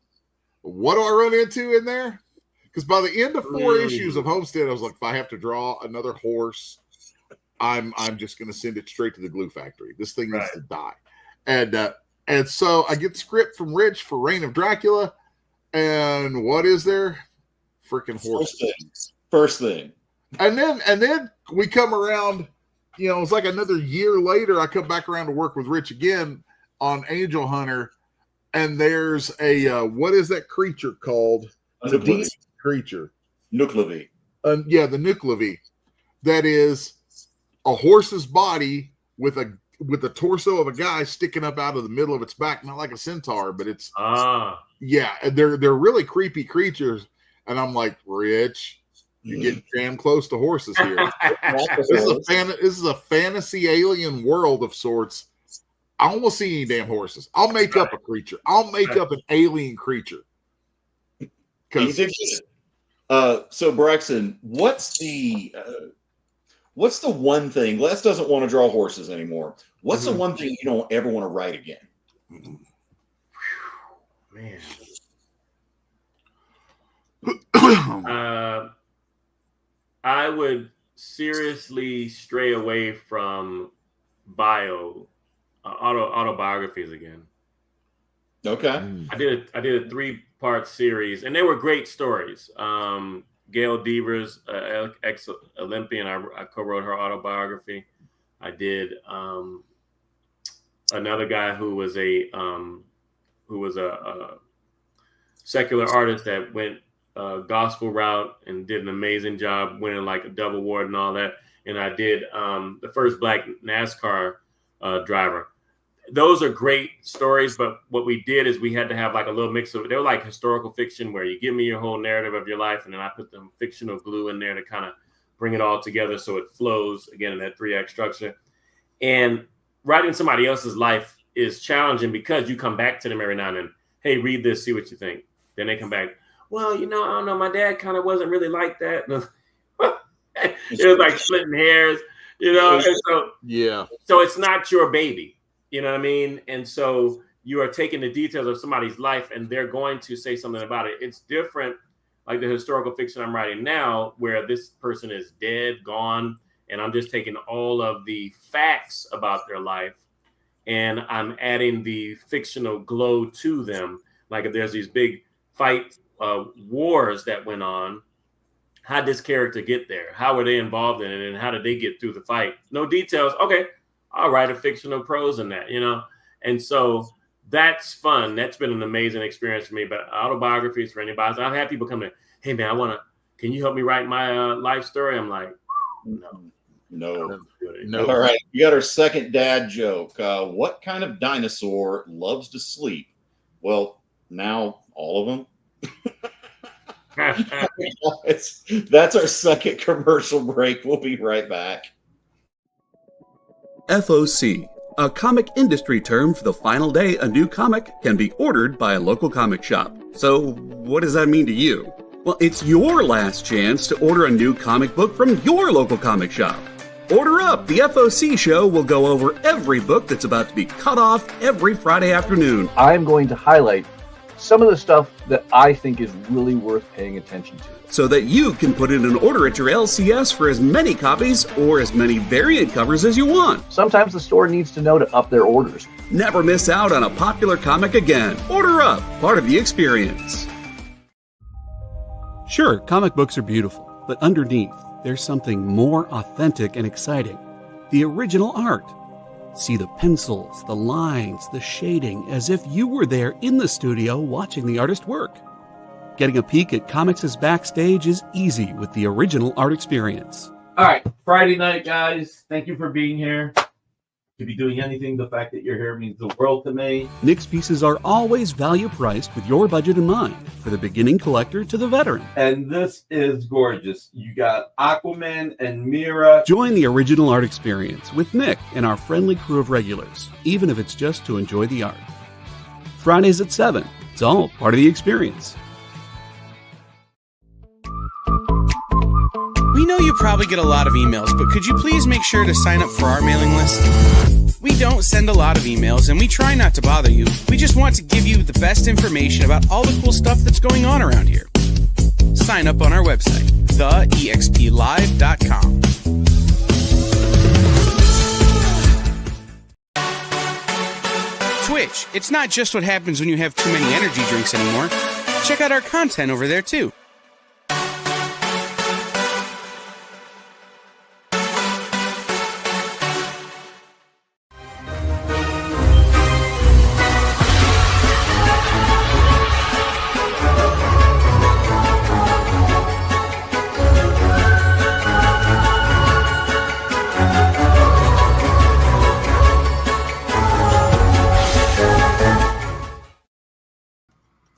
What do I run into in there? Because by the end of 4 issues of Homestead, I was like, if I have to draw another horse, I'm just going to send it straight to the glue factory. This thing needs to die. And so I get the script from Rich for Reign of Dracula, and what is there? Freaking horses. First thing. And then we come around, it's like another year later, I come back around to work with Rich again on Angel Hunter, and there's a what is that creature called? It's a deep creature. Nuclevi. Yeah, the Nuclevi. That is a horse's body with the torso of a guy sticking up out of the middle of its back, not like a centaur, but it's yeah, they're really creepy creatures. And I'm like, Rich, you're getting damn close to horses here. This is a fantasy alien world of sorts. I don't want to see any damn horses. I'll make up a creature. I'll make up an alien creature. So Braxton, what's the one thing? Les doesn't want to draw horses anymore. What's the one thing you don't ever want to write again? Man. I would seriously stray away from autobiographies again. Okay. I did a 3-part series, and they were great stories. Gail Devers, ex-Olympian, I co-wrote her autobiography. I did another guy who was a secular artist that went gospel route and did an amazing job, winning like a Dove Award and all that. And I did the first Black NASCAR driver. Those are great stories, but what we did is we had to have like a little mix of, they were like historical fiction where you give me your whole narrative of your life, and then I put the fictional glue in there to kind of bring it all together so it flows, again, in that 3-act structure. And writing somebody else's life is challenging because you come back to them every now and then. Hey, read this, see what you think. Then they come back, well, I don't know, my dad kind of wasn't really like that. It was like splitting hairs, and so, yeah. So it's not your baby. You know what I mean? And so you are taking the details of somebody's life and they're going to say something about it. It's different, like the historical fiction I'm writing now, where this person is dead, gone, and I'm just taking all of the facts about their life and I'm adding the fictional glow to them. Like if there's these big fight wars that went on, how did this character get there? How were they involved in it? And how did they get through the fight? No details. Okay. I'll write a fictional prose in that, And so that's fun. That's been an amazing experience for me. But autobiographies for anybody, I've had people come in, hey man, can you help me write my life story? I'm like, no. All right. You got our second dad joke. What kind of dinosaur loves to sleep? Well, now all of them. That's our second commercial break. We'll be right back. FOC, a comic industry term for the final day a new comic can be ordered by a local comic shop. So, what does that mean to you? Well, it's your last chance to order a new comic book from your local comic shop. Order up! The FOC show will go over every book that's about to be cut off every Friday afternoon. I'm going to highlight some of the stuff that I think is really worth paying attention to, so that you can put in an order at your LCS for as many copies or as many variant covers as you want. Sometimes the store needs to know to up their orders. Never miss out on a popular comic again. Order up, part of the experience. Sure, comic books are beautiful, but underneath, there's something more authentic and exciting. The original art. See the pencils, the lines, the shading, as if you were there in the studio watching the artist work. Getting a peek at comics' backstage is easy with the original art experience. All right, Friday night, guys. Thank you for being here. Could be doing anything. The fact that you're here means the world to me. Nick's pieces are always value priced with your budget in mind, for the beginning collector to the veteran. And this is gorgeous. You got Aquaman and Mira. Join the original art experience with Nick and our friendly crew of regulars, even if it's just to enjoy the art. Fridays at 7. It's all part of the experience. We know you probably get a lot of emails, but could you please make sure to sign up for our mailing list? We don't send a lot of emails, and we try not to bother you. We just want to give you the best information about all the cool stuff that's going on around here. Sign up on our website, theexplive.com. Twitch. It's not just what happens when you have too many energy drinks anymore. Check out our content over there too.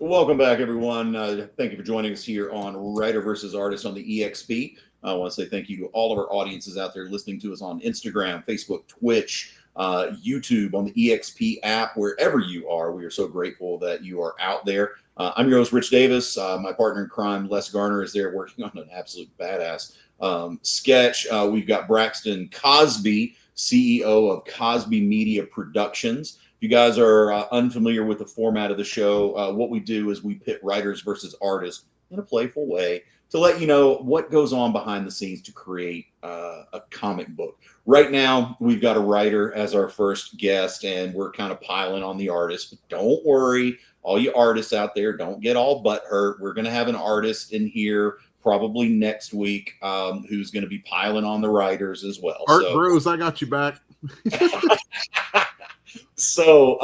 Welcome back, everyone. Thank you for joining us here on Writer versus Artist on the EXP. I want to say thank you to all of our audiences out there listening to us on Instagram, Facebook, Twitch, YouTube, on the EXP app, wherever you are. We are so grateful that you are out there. I'm your host, Rich Davis. My partner in crime, Les Garner, is there working on an absolute badass sketch. We've got Braxton Cosby, CEO of Cosby Media Productions. If you guys are unfamiliar with the format of the show, what we do is we pit writers versus artists in a playful way to let you know what goes on behind the scenes to create a comic book. Right now, we've got a writer as our first guest, and we're kind of piling on the artist. But don't worry, all you artists out there, don't get all butthurt. We're going to have an artist in here probably next week who's going to be piling on the writers as well. Art Bros, I got you back. So,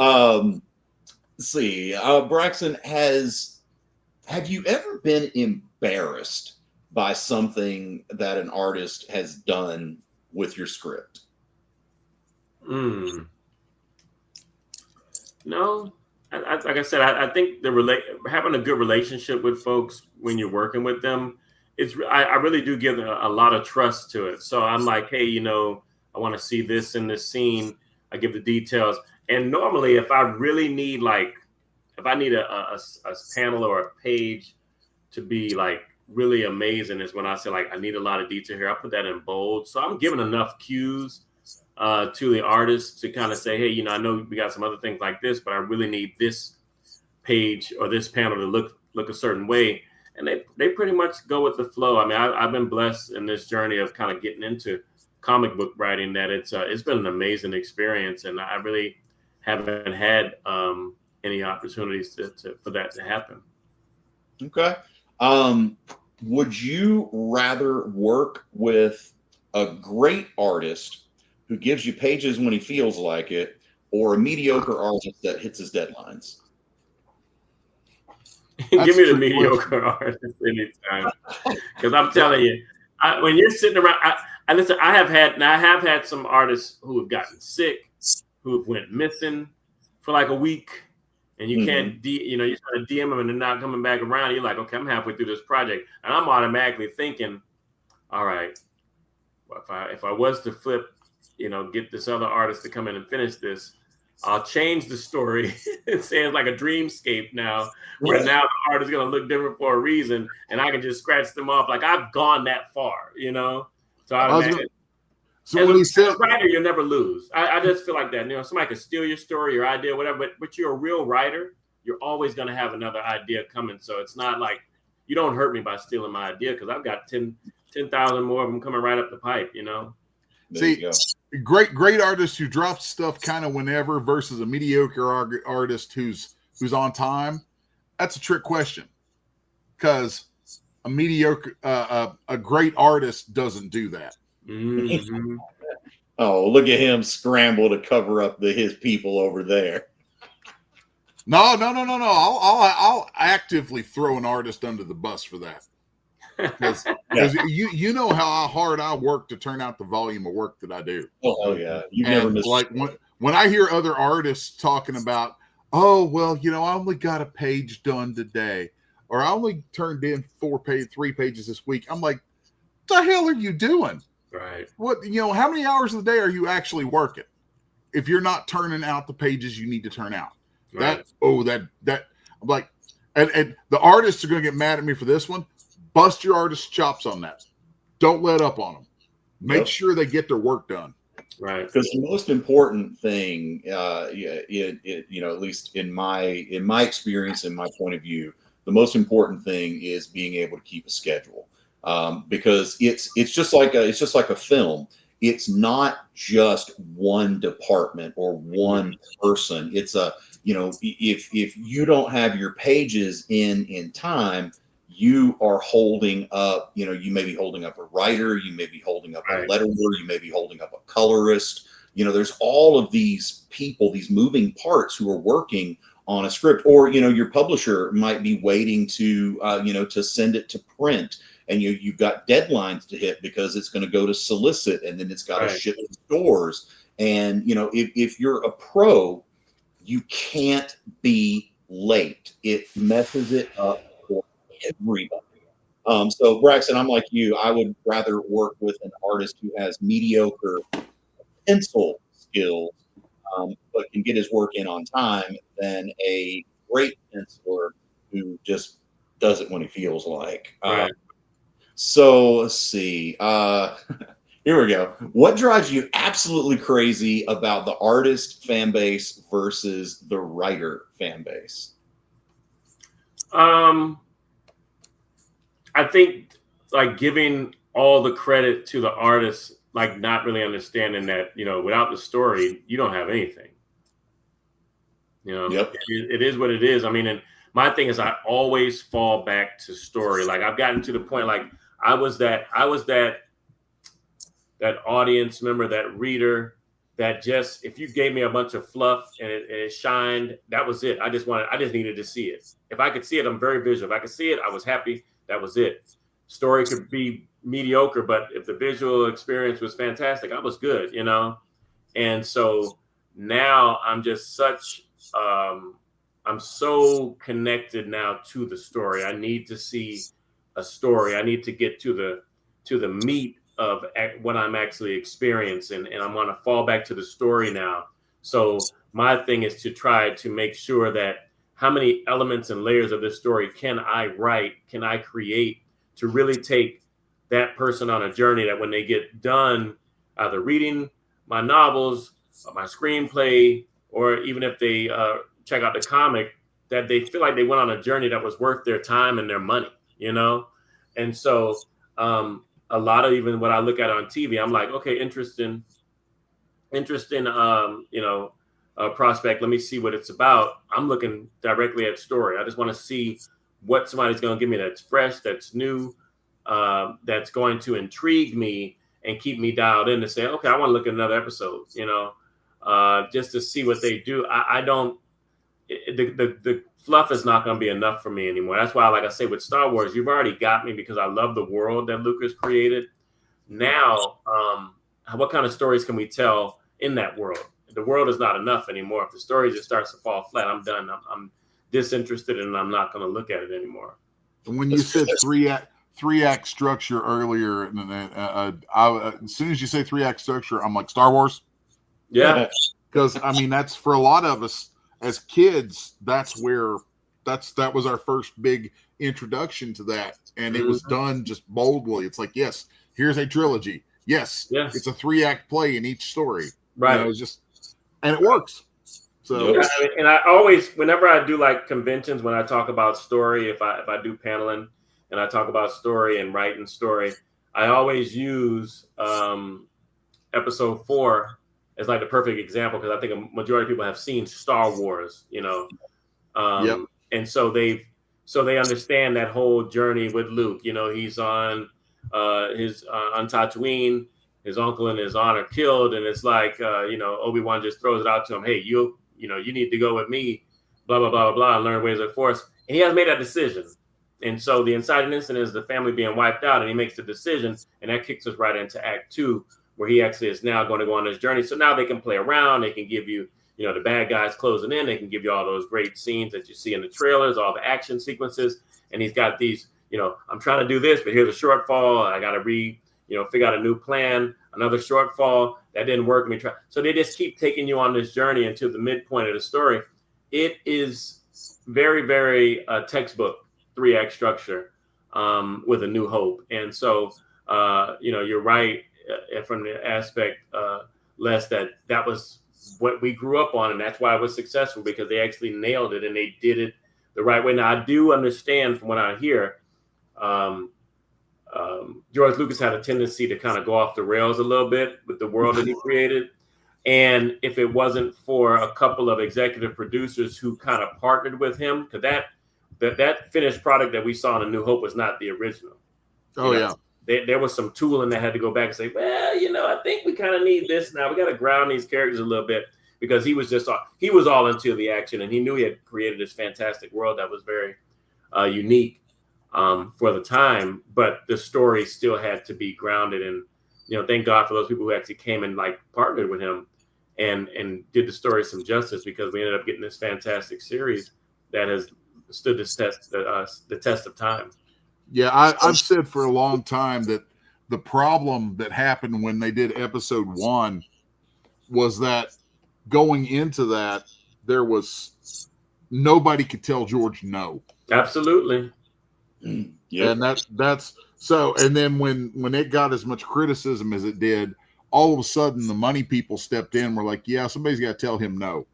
let's see. Braxton, have you ever been embarrassed by something that an artist has done with your script? No. Like I said, I think having a good relationship with folks when you're working with them, I really do give a lot of trust to it. So I'm like, hey, I want to see this in this scene. I give the details. And normally, if I really need if I need a panel or a page to be really amazing, is when I say I need a lot of detail here. I put that in bold, so I'm giving enough cues to the artist to kind of say, hey, I know we got some other things like this, but I really need this page or this panel to look a certain way. And they pretty much go with the flow. I mean, I've been blessed in this journey of kind of getting into comic book writing that it's been an amazing experience, and I really haven't had any opportunities for that to happen. Okay. Would you rather work with a great artist who gives you pages when he feels like it, or a mediocre artist that hits his deadlines? Give me the mediocre artist anytime, because I'm telling you, when you're sitting around, listen. I have had some artists who have gotten sick, who have went missing for a week, and you can't, you're trying to DM them and they're not coming back around. You're like, okay, I'm halfway through this project, and I'm automatically thinking, all right, if I was to flip, get this other artist to come in and finish this, I'll change the story and say it's like a dreamscape now, where now the art is going to look different for a reason, and I can just scratch them off. I've gone that far, So So when he said, as a writer, you'll never lose. I just feel like that. Somebody could steal your story, your idea, whatever, but you're a real writer. You're always going to have another idea coming. So it's not like you don't hurt me by stealing my idea, because I've got 10,000 more of them coming right up the pipe, See, great artist who drops stuff kind of whenever versus a mediocre artist who's on time. That's a trick question, because a mediocre, a great artist doesn't do that. Mm-hmm. Oh, look at him scramble to cover up his people over there. No. I'll actively throw an artist under the bus for that. Because you know how hard I work to turn out the volume of work that I do. Oh, hell yeah. You never miss. When I hear other artists talking about, oh, well, I only got a page done today, or I only turned in 3 pages this week. I'm like, what the hell are you doing? Right. What, how many hours of the day are you actually working if you're not turning out the pages you need to turn out? Right. I'm like, and the artists are going to get mad at me for this one. Bust your artist's chops on that. Don't let up on them. Make sure they get their work done. Right. Because the most important thing, at least in my experience and my point of view, the most important thing is being able to keep a schedule. Because it's just like a film. it's not just one department or one person. It's a, if you don't have your pages in time, you are holding up, you may be holding up a writer, you may be holding up a letterer, you may be holding up a colorist. There's all of these people, these moving parts who are working on a script, or your publisher might be waiting to to send it to print, and you've got deadlines to hit because it's going to go to solicit, and then it's got to ship to stores. And if you're a pro, you can't be late. It messes it up for everybody. So Braxton, I'm like you. I would rather work with an artist who has mediocre pencil skills, but can get his work in on time, than a great penciler who just does it when he feels like. So let's see. Here we go. What drives you absolutely crazy about the artist fan base versus the writer fan base? I think like giving all the credit to the artist, like not really understanding that, without the story, you don't have anything. It is what it is. I mean, and my thing is I always fall back to story. Like I've gotten to the point, like I was that audience member, that reader, that just, if you gave me a bunch of fluff and it shined, that was it. I just needed to see it. If I could see it, I'm very visual. If I could see it, I was happy. That was it. Story could be mediocre, but if the visual experience was fantastic, I was good, And so now I'm just I'm so connected now to the story. I need to see a story. I need to get to the meat of what I'm actually experiencing, and I'm going to fall back to the story now. So my thing is to try to make sure that how many elements and layers of this story can I write, can I create, to really take that person on a journey, that when they get done either reading my novels, my screenplay, or even if they check out the comic, that they feel like they went on a journey that was worth their time and their money, And so a lot of even what I look at on TV, I'm like, okay, interesting, prospect. Let me see what it's about. I'm looking directly at story. I just want to see what somebody's going to give me that's fresh, that's new, that's going to intrigue me and keep me dialed in to say, okay, I want to look at another episode, just to see what they do. I don't, the fluff is not going to be enough for me anymore. That's why, like I say, with Star Wars, you've already got me because I love the world that Lucas created. Now, what kind of stories can we tell in that world? The world is not enough anymore. If the story just starts to fall flat, I'm done. I'm disinterested, and I'm not going to look at it anymore. And when you said three act structure earlier, as soon as you say 3-act structure, I'm like, Star Wars. Yeah, because I mean that's for a lot of us as kids. That was our first big introduction to that, and it was done just boldly. It's like, yes, here's a trilogy. Yes, it's a 3-act play in each story. Right. It was just, and it works. So, and I always, whenever I do like conventions, when I talk about story, if I do paneling and I talk about story and writing story, I always use episode 4 as like the perfect example, because I think a majority of people have seen Star Wars, and so they understand that whole journey with Luke. He's on on Tatooine. His uncle and his aunt are killed, and it's like Obi-Wan just throws it out to him, hey, you need to go with me, blah blah blah blah blah, and learn ways of the Force. And he has made that decision, and so the inciting incident is the family being wiped out, and he makes the decision, and that kicks us right into Act 2, where he actually is now going to go on this journey. So now they can play around. They can give you, the bad guys closing in. They can give you all those great scenes that you see in the trailers, all the action sequences, and he's got these. I'm trying to do this, but here's a shortfall. I got to figure out a new plan, another shortfall that didn't work. Let me try. So they just keep taking you on this journey until the midpoint of the story. It is very, very textbook 3-act structure with A New Hope. And so, you're right from the aspect, Les, that was what we grew up on. And that's why it was successful, because they actually nailed it and they did it the right way. Now, I do understand from what I hear, George Lucas had a tendency to kind of go off the rails a little bit with the world that he created. And if it wasn't for a couple of executive producers who kind of partnered with him, because that finished product that we saw in A New Hope was not the original. Oh, yeah. There was some tooling that had to go back and say, well, I think we kind of need this now. We got to ground these characters a little bit, because he was all into the action, and he knew he had created this fantastic world that was very unique for the time, but the story still had to be grounded. And, thank God for those people who actually came and like partnered with him and did the story some justice, because we ended up getting this fantastic series that has stood the test of time. Yeah, I've said for a long time that the problem that happened when they did episode 1 was that going into that, there was nobody could tell George no. Absolutely. Yep. And that's so. And then when it got as much criticism as it did, all of a sudden the money people stepped in. Were like, yeah, somebody's got to tell him no.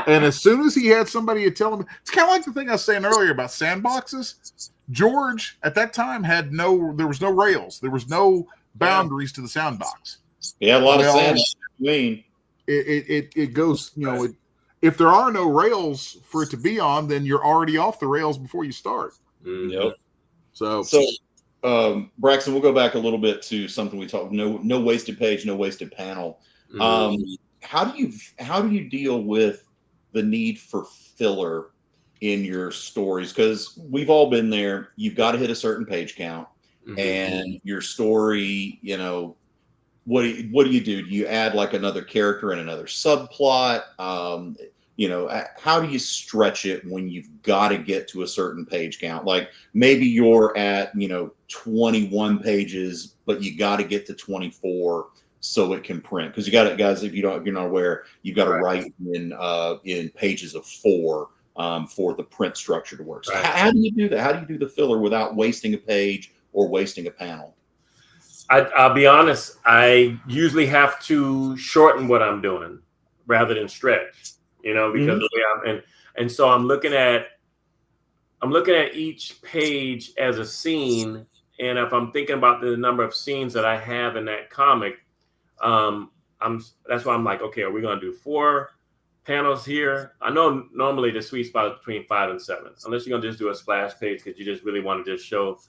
And as soon as he had somebody to tell him, it's kind of like the thing I was saying earlier about sandboxes. George at that time there was no rails, there was no boundaries to the soundbox. He had a lot of sand. It goes, if there are no rails for it to be on, then you're already off the rails before you start. Yep. So Braxton, we'll go back a little bit to something we talked. No wasted page, no wasted panel. How do you deal with the need for filler in your stories? Because we've all been there. You've got to hit a certain page count, and your story, what do you do? Do you add like another character and another subplot? How do you stretch it when you've got to get to a certain page count? Like maybe you're at 21 pages, but you got to get to 24 so it can print. Because you got it, guys. If you're not aware, you've got to write in pages of 4 for the print structure to work. So how do you do that? How do you do the filler without wasting a page or wasting a panel? I'll be honest. I usually have to shorten what I'm doing rather than stretch. Because the way and so I'm looking at each page as a scene, and if I'm thinking about the number of scenes that I have in that comic, that's why I'm like, okay, are we going to do 4 panels here? I know normally the sweet spot is between 5 and 7, unless you're going to just do a splash page because you just really want to just show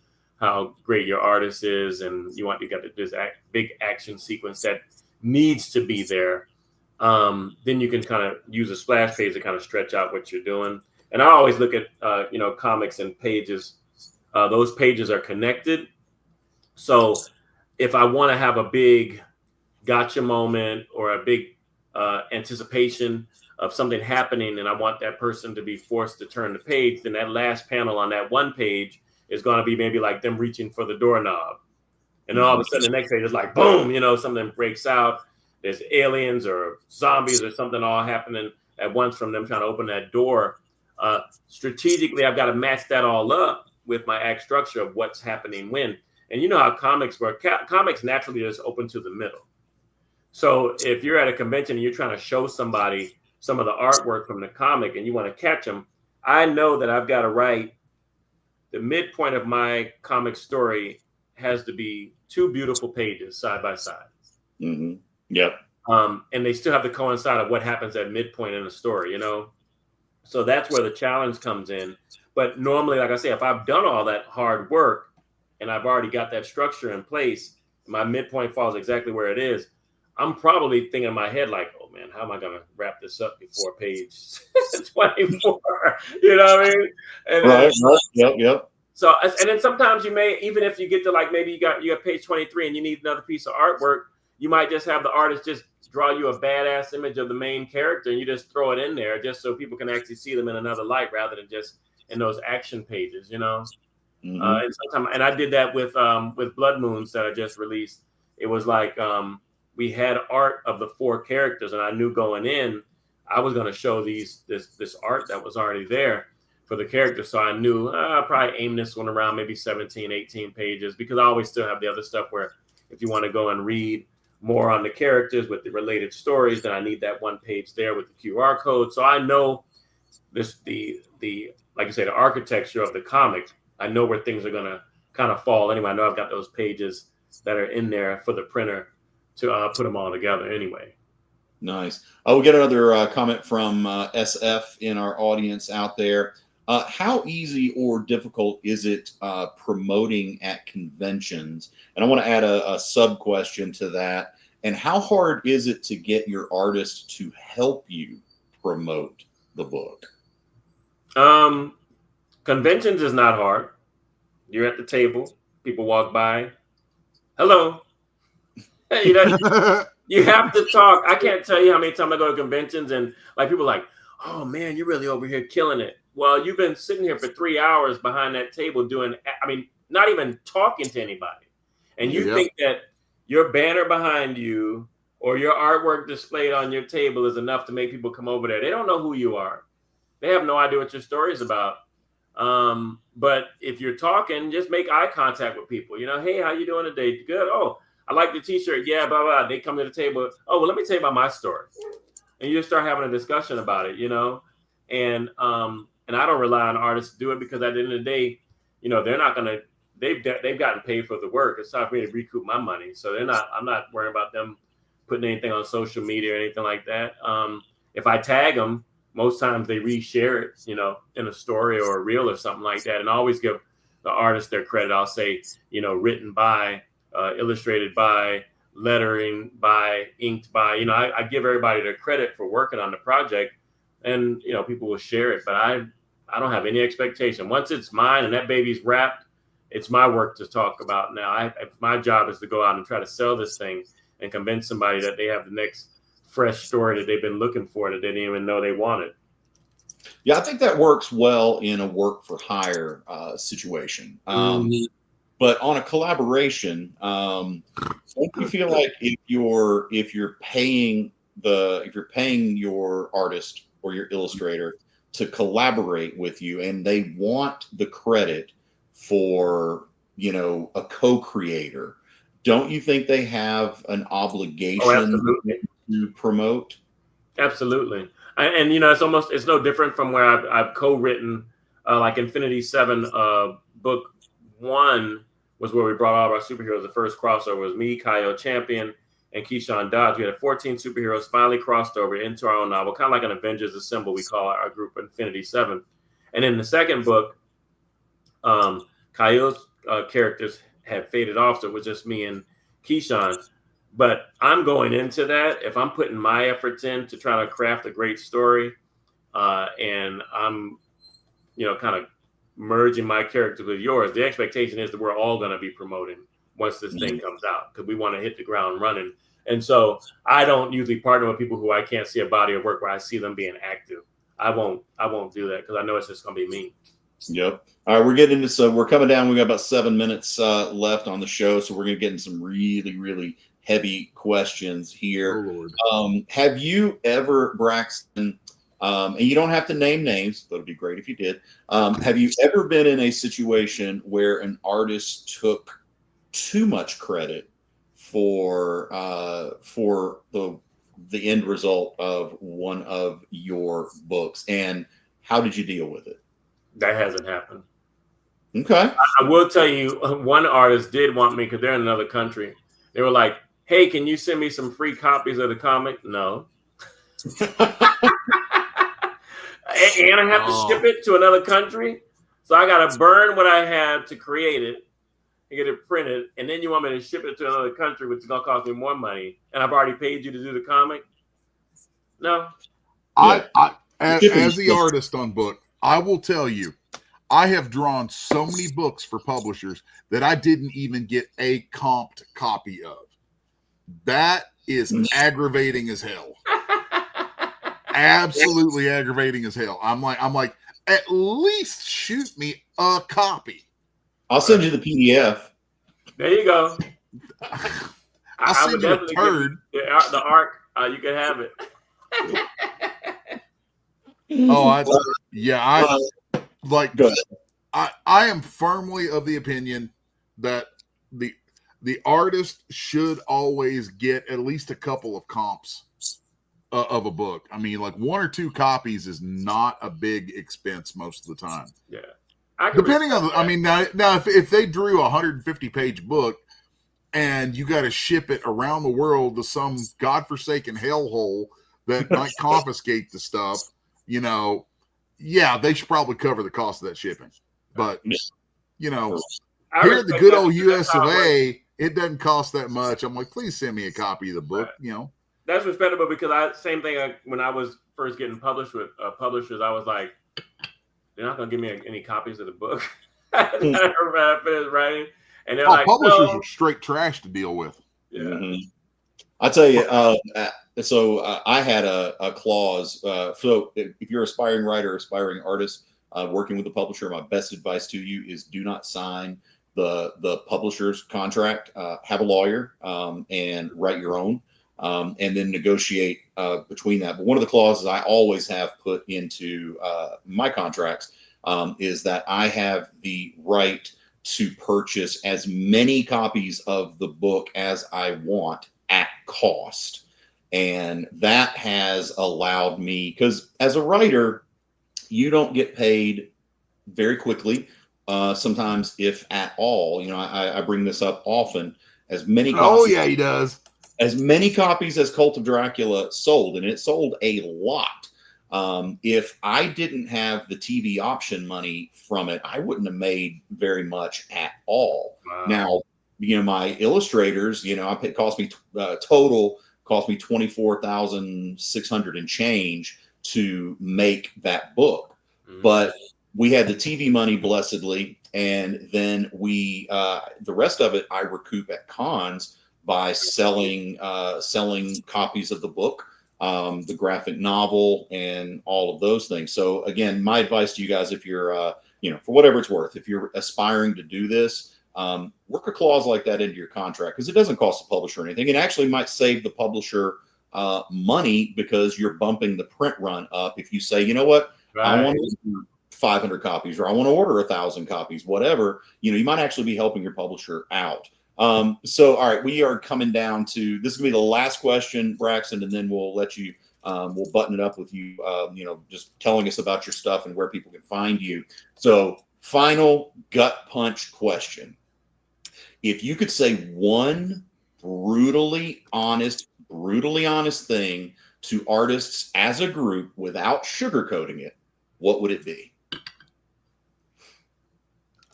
how great your artist is, and you got this big action sequence that needs to be there. Then you can kind of use a splash page to kind of stretch out what you're doing. And I always look at comics and pages. Those pages are connected. So if I want to have a big gotcha moment or a big anticipation of something happening, and I want that person to be forced to turn the page, then that last panel on that one page is going to be maybe like them reaching for the doorknob. And then all of a sudden the next page is like, boom, something breaks out. There's aliens or zombies or something all happening at once from them trying to open that door. Strategically, I've got to match that all up with my act structure of what's happening when. And you know how comics work. Comics naturally just open to the middle. So if you're at a convention and you're trying to show somebody some of the artwork from the comic and you want to catch them, I know that I've got to write the midpoint of my comic story has to be 2 beautiful pages side by side. Mm-hmm. Yep. And they still have to coincide of what happens at midpoint in the story, So that's where the challenge comes in. But normally, like I say, if I've done all that hard work and I've already got that structure in place, my midpoint falls exactly where it is, I'm probably thinking in my head like, oh man, how am I going to wrap this up before page 24? You know what I mean? And right. Yep. So, and then sometimes you may, even if you get to like, maybe you got page 23 and you need another piece of artwork, you might just have the artist just draw you a badass image of the main character and you just throw it in there just so people can actually see them in another light rather than just in those action pages, Mm-hmm. And sometimes, and I did that with Blood Moons that I just released. It was like we had art of the 4 characters, and I knew going in I was going to show this art that was already there for the characters. So I knew I'll probably aim this one around maybe 17, 18 pages, because I always still have the other stuff where if you want to go and read more on the characters with the related stories, then I need that one page there with the QR code. So I know the like I say, the architecture of the comic. I know where things are going to kind of fall anyway. I know I've got those pages that are in there for the printer to put them all together anyway. Nice. We'll get another comment from SF in our audience out there. How easy or difficult is it promoting at conventions? And I want to add a sub question to that. And how hard is it to get your artist to help you promote the book? Conventions is not hard. You're at the table. People walk by. Hello. You know, you have to talk. I can't tell you how many times I go to conventions and like people are like, oh man, you're really over here killing it. Well, you've been sitting here for 3 hours behind that table doing, not even talking to anybody. And you think that your banner behind you or your artwork displayed on your table is enough to make people come over there. They don't know who you are. They have no idea what your story is about. But if you're talking, just make eye contact with people. You know, hey, how you doing today? Good. Oh, I like the t-shirt. Yeah, blah, blah. They come to the table. Oh, well, let me tell you about my story. And you just start having a discussion about it, you know? And I don't rely on artists to do it because at the end of the day, you know, they're not going to, they've gotten paid for the work. It's time for me to recoup my money. So I'm not worrying about them putting anything on social media or anything like that. If I tag them, most times they reshare it, you know, in a story or a reel or something like that. And I always give the artist their credit. I'll say, you know, written by, illustrated by, lettering by, inked by, you know, I give everybody their credit for working on the project, and, you know, people will share it, but I don't have any expectation. Once it's mine and that baby's wrapped, it's my work to talk about now. My job is to go out and try to sell this thing and convince somebody that they have the next fresh story that they've been looking for that they didn't even know they wanted. Yeah, I think that works well in a work for hire situation. But on a collaboration, don't you feel like if you're paying your artist or your illustrator to collaborate with you and they want the credit for, you know, a co-creator, don't you think they have an obligation to promote? Absolutely. And you know, it's no different from where I've co-written, like Infinity 7, book 1 was where we brought all of our superheroes. The first crossover was me, Kyle Champion, and Keyshawn Dodge. We had 14 superheroes finally crossed over into our own novel, kind of like an Avengers Assemble. We call our group Infinity 7. And in the second book, Kyle's characters had faded off, so it was just me and Keyshawn. But I'm going into that, if I'm putting my efforts in to try to craft a great story, and I'm, you know, kind of merging my character with yours, the expectation is that we're all going to be promoting once this thing comes out, because we want to hit the ground running. And so I don't usually partner with people who I can't see a body of work where I see them being active. I won't do that because I know it's just going to be me. Yep. All right, we're getting into, so we're coming down. We got about 7 minutes left on the show, so we're going to get into some really, really heavy questions here. Oh, Lord. Have you ever, Braxton, and you don't have to name names, but it'd be great if you did. Have you ever been in a situation where an artist took too much credit for the end result of one of your books, and how did you deal with it? That hasn't happened. Okay. I will tell you, one artist did want me, because they're in another country. They were like, hey, can you send me some free copies of the comic? No. And I have to ship it to another country. So I got to burn what I had to create it and get it printed. And then you want me to ship it to another country, which is going to cost me more money. And I've already paid you to do the comic. No. As the artist on book, I will tell you, I have drawn so many books for publishers that I didn't even get a comped copy of. That is aggravating as hell. Absolutely aggravating as hell. I'm like, at least shoot me a copy. I'll send you the PDF. There you go. I'll send you a turd. The arc, you can have it. I am firmly of the opinion that the artist should always get at least a couple of comps of a book. I mean, like 1 or 2 copies is not a big expense most of the time. Yeah. Depending on, I mean, now if they drew a 150-page book and you got to ship it around the world to some godforsaken hellhole that might confiscate the stuff, you know, yeah, they should probably cover the cost of that shipping. But, you know, here at the good old US of A, it doesn't cost that much. I'm like, please send me a copy of the book, you know. That's respectable because same thing when I was first getting published with publishers, I was like, they're not going to give me any copies of the book. I finished writing. And they're like, publishers are straight trash to deal with. Yeah. Mm-hmm. I tell you, I had a clause. So if you're an aspiring writer, aspiring artist, working with a publisher, my best advice to you is do not sign the publisher's contract. Have a lawyer and write your own, and then negotiate between that. But one of the clauses I always have put into my contracts is that I have the right to purchase as many copies of the book as I want at cost. And that has allowed me, because as a writer, you don't get paid very quickly, sometimes if at all. You know, I bring this up often. As many copies, he does. As many copies as Cult of Dracula sold, and it sold a lot. If I didn't have the TV option money from it, I wouldn't have made very much at all. Wow. Now, you know, my illustrators, you know, it cost me total cost me $24,600 and change to make that book. Mm-hmm. But we had the TV money, blessedly, and then we the rest of it I recoup at cons by selling copies of the book, the graphic novel, and all of those things. So again, my advice to you guys, if you're you know, for whatever it's worth, if you're aspiring to do this, work a clause like that into your contract, because it doesn't cost the publisher anything. It actually might save the publisher money, because you're bumping the print run up. If you say, you know what, I want 500 copies, or I want to order 1,000 copies, whatever, you know, you might actually be helping your publisher out. So, all right, we are coming down to, this is gonna be the last question, Braxton, and then we'll let you, we'll button it up with you, you know, just telling us about your stuff and where people can find you. So, final gut punch question. If you could say one brutally honest thing to artists as a group without sugarcoating it, what would it be?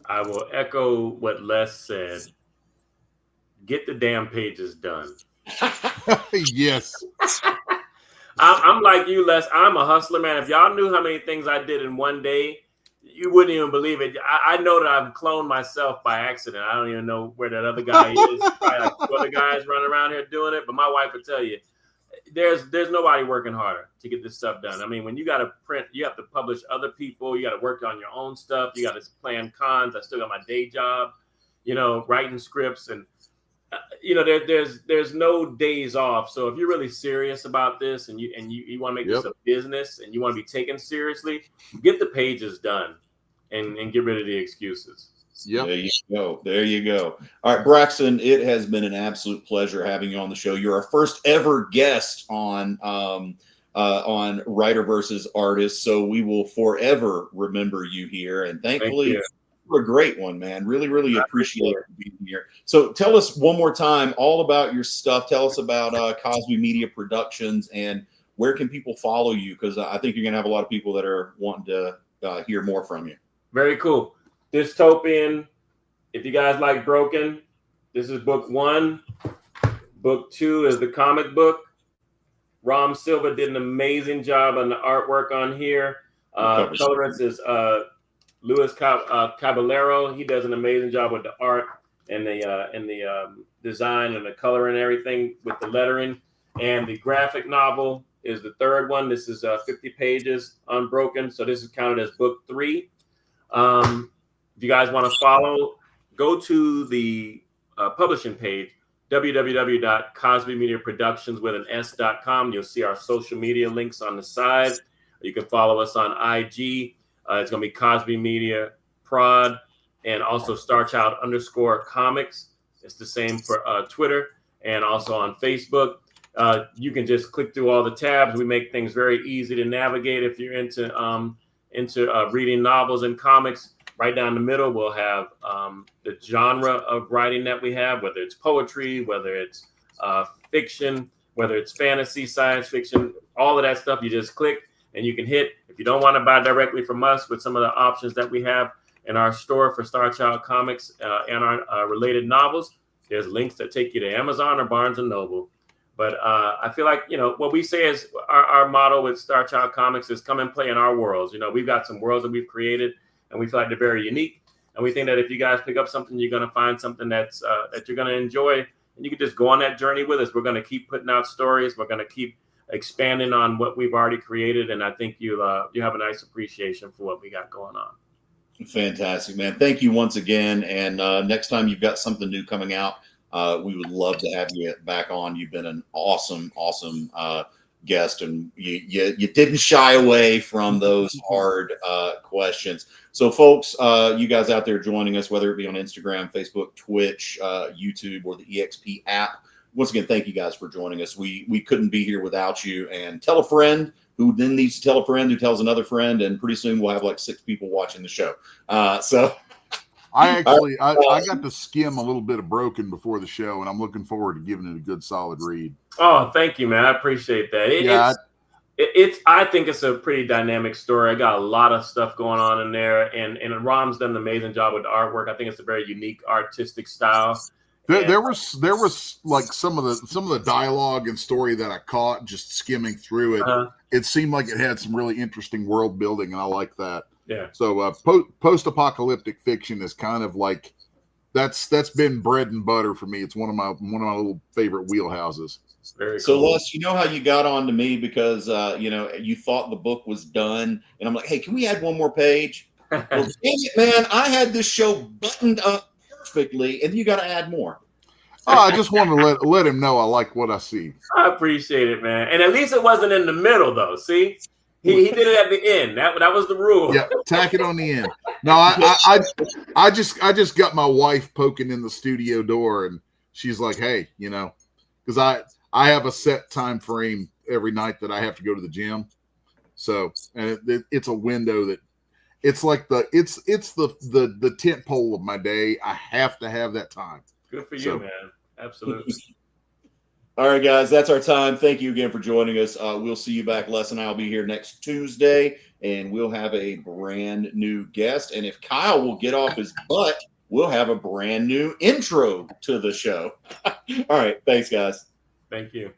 I will echo what Les said. Get the damn pages done. Yes. I'm like you, Les. I'm a hustler, man. If y'all knew how many things I did in one day, you wouldn't even believe it. I know that I've cloned myself by accident. I don't even know where that other guy is. Probably like two other guys running around here doing it. But my wife would tell you, there's nobody working harder to get this stuff done. I mean, when you got to print, you have to publish other people. You got to work on your own stuff. You got to plan cons. I still got my day job, you know, writing scripts, and you know, there's no days off. So if you're really serious about this, and you want to make this a business, and you want to be taken seriously, get the pages done and get rid of the excuses. Yep. There you go. There you go. All right, Braxton, it has been an absolute pleasure having you on the show. You're our first ever guest on Writer versus Artist, so we will forever remember you here. And thankfully, you're a great one, man. Really, really appreciate you being here. So tell us one more time all about your stuff. Tell us about Cosby Media Productions, and where can people follow you? Because I think you're going to have a lot of people that are wanting to hear more from you. Very cool. Dystopian. If you guys like Broken, this is book 1. Book 2 is the comic book. Ram Silva did an amazing job on the artwork on here. Colorist is Luis Caballero. He does an amazing job with the art and the design and the color and everything with the lettering. And the graphic novel is the 3rd one. This is 50 pages unbroken. So this is counted as book 3. If you guys want to follow, go to the publishing page, www.cosbymediaproductions.com. You'll see our social media links on the side. You can follow us on IG. It's going to be Cosby Media Prod, and also Starchild_comics. It's the same for Twitter, and also on Facebook. You can just click through all the tabs. We make things very easy to navigate if you're into reading novels and comics. right down the middle, we'll have the genre of writing that we have, whether it's poetry, whether it's fiction, whether it's fantasy, science fiction, all of that stuff. You just click and you can hit. If you don't want to buy directly from us with some of the options that we have in our store for Star Child Comics and our related novels, there's links that take you to Amazon or Barnes & Noble. But I feel like, what we say is our motto with Star Child Comics is come and play in our worlds. We've got some worlds that we've created, and we feel like they're very unique. And we think that if you guys pick up something, you're going to find something that you're going to enjoy. And you can just go on that journey with us. We're going to keep putting out stories. We're going to keep expanding on what we've already created. And I think you have a nice appreciation for what we got going on. Fantastic, man. Thank you once again. And next time you've got something new coming out, we would love to have you back on. You've been an awesome guest, and you didn't shy away from those hard questions. So, folks, you guys out there joining us, whether it be on Instagram, Facebook, Twitch, YouTube, or the EXP app, once again, thank you guys for joining us. We couldn't be here without you. And tell a friend who then needs to tell a friend who tells another friend, and pretty soon we'll have like 6 people watching the show. I got to skim a little bit of Broken before the show, and I'm looking forward to giving it a good solid read. Oh, thank you, man. I appreciate that. I think it's a pretty dynamic story. I got a lot of stuff going on in there, and Rom's done an amazing job with the artwork. I think it's a very unique artistic style. There was like some of the dialogue and story that I caught just skimming through it. It seemed like it had some really interesting world building, and I like that. Yeah. So post-apocalyptic fiction is kind of like that's been bread and butter for me. It's one of my little favorite wheelhouses. Very so cool. Les, how you got on to me because you thought the book was done, and I'm like, hey, can we add one more page? Well, dang it, man! I had this show buttoned up perfectly, and you got to add more. I just want to let him know I like what I see. I appreciate it, man. And at least it wasn't in the middle, though. See, he did it at the end. That was the rule. Yeah, tack it on the end. No, I just got my wife poking in the studio door, and she's like, "Hey, because I have a set time frame every night that I have to go to the gym, so and it's a window that it's like it's the tent pole of my day. I have to have that time." Good for you, man. Absolutely. All right, guys, that's our time. Thank you again for joining us. We'll see you back. Les and I will be here next Tuesday, and we'll have a brand new guest. And if Kyle will get off his butt, we'll have a brand new intro to the show. All right. Thanks, guys. Thank you.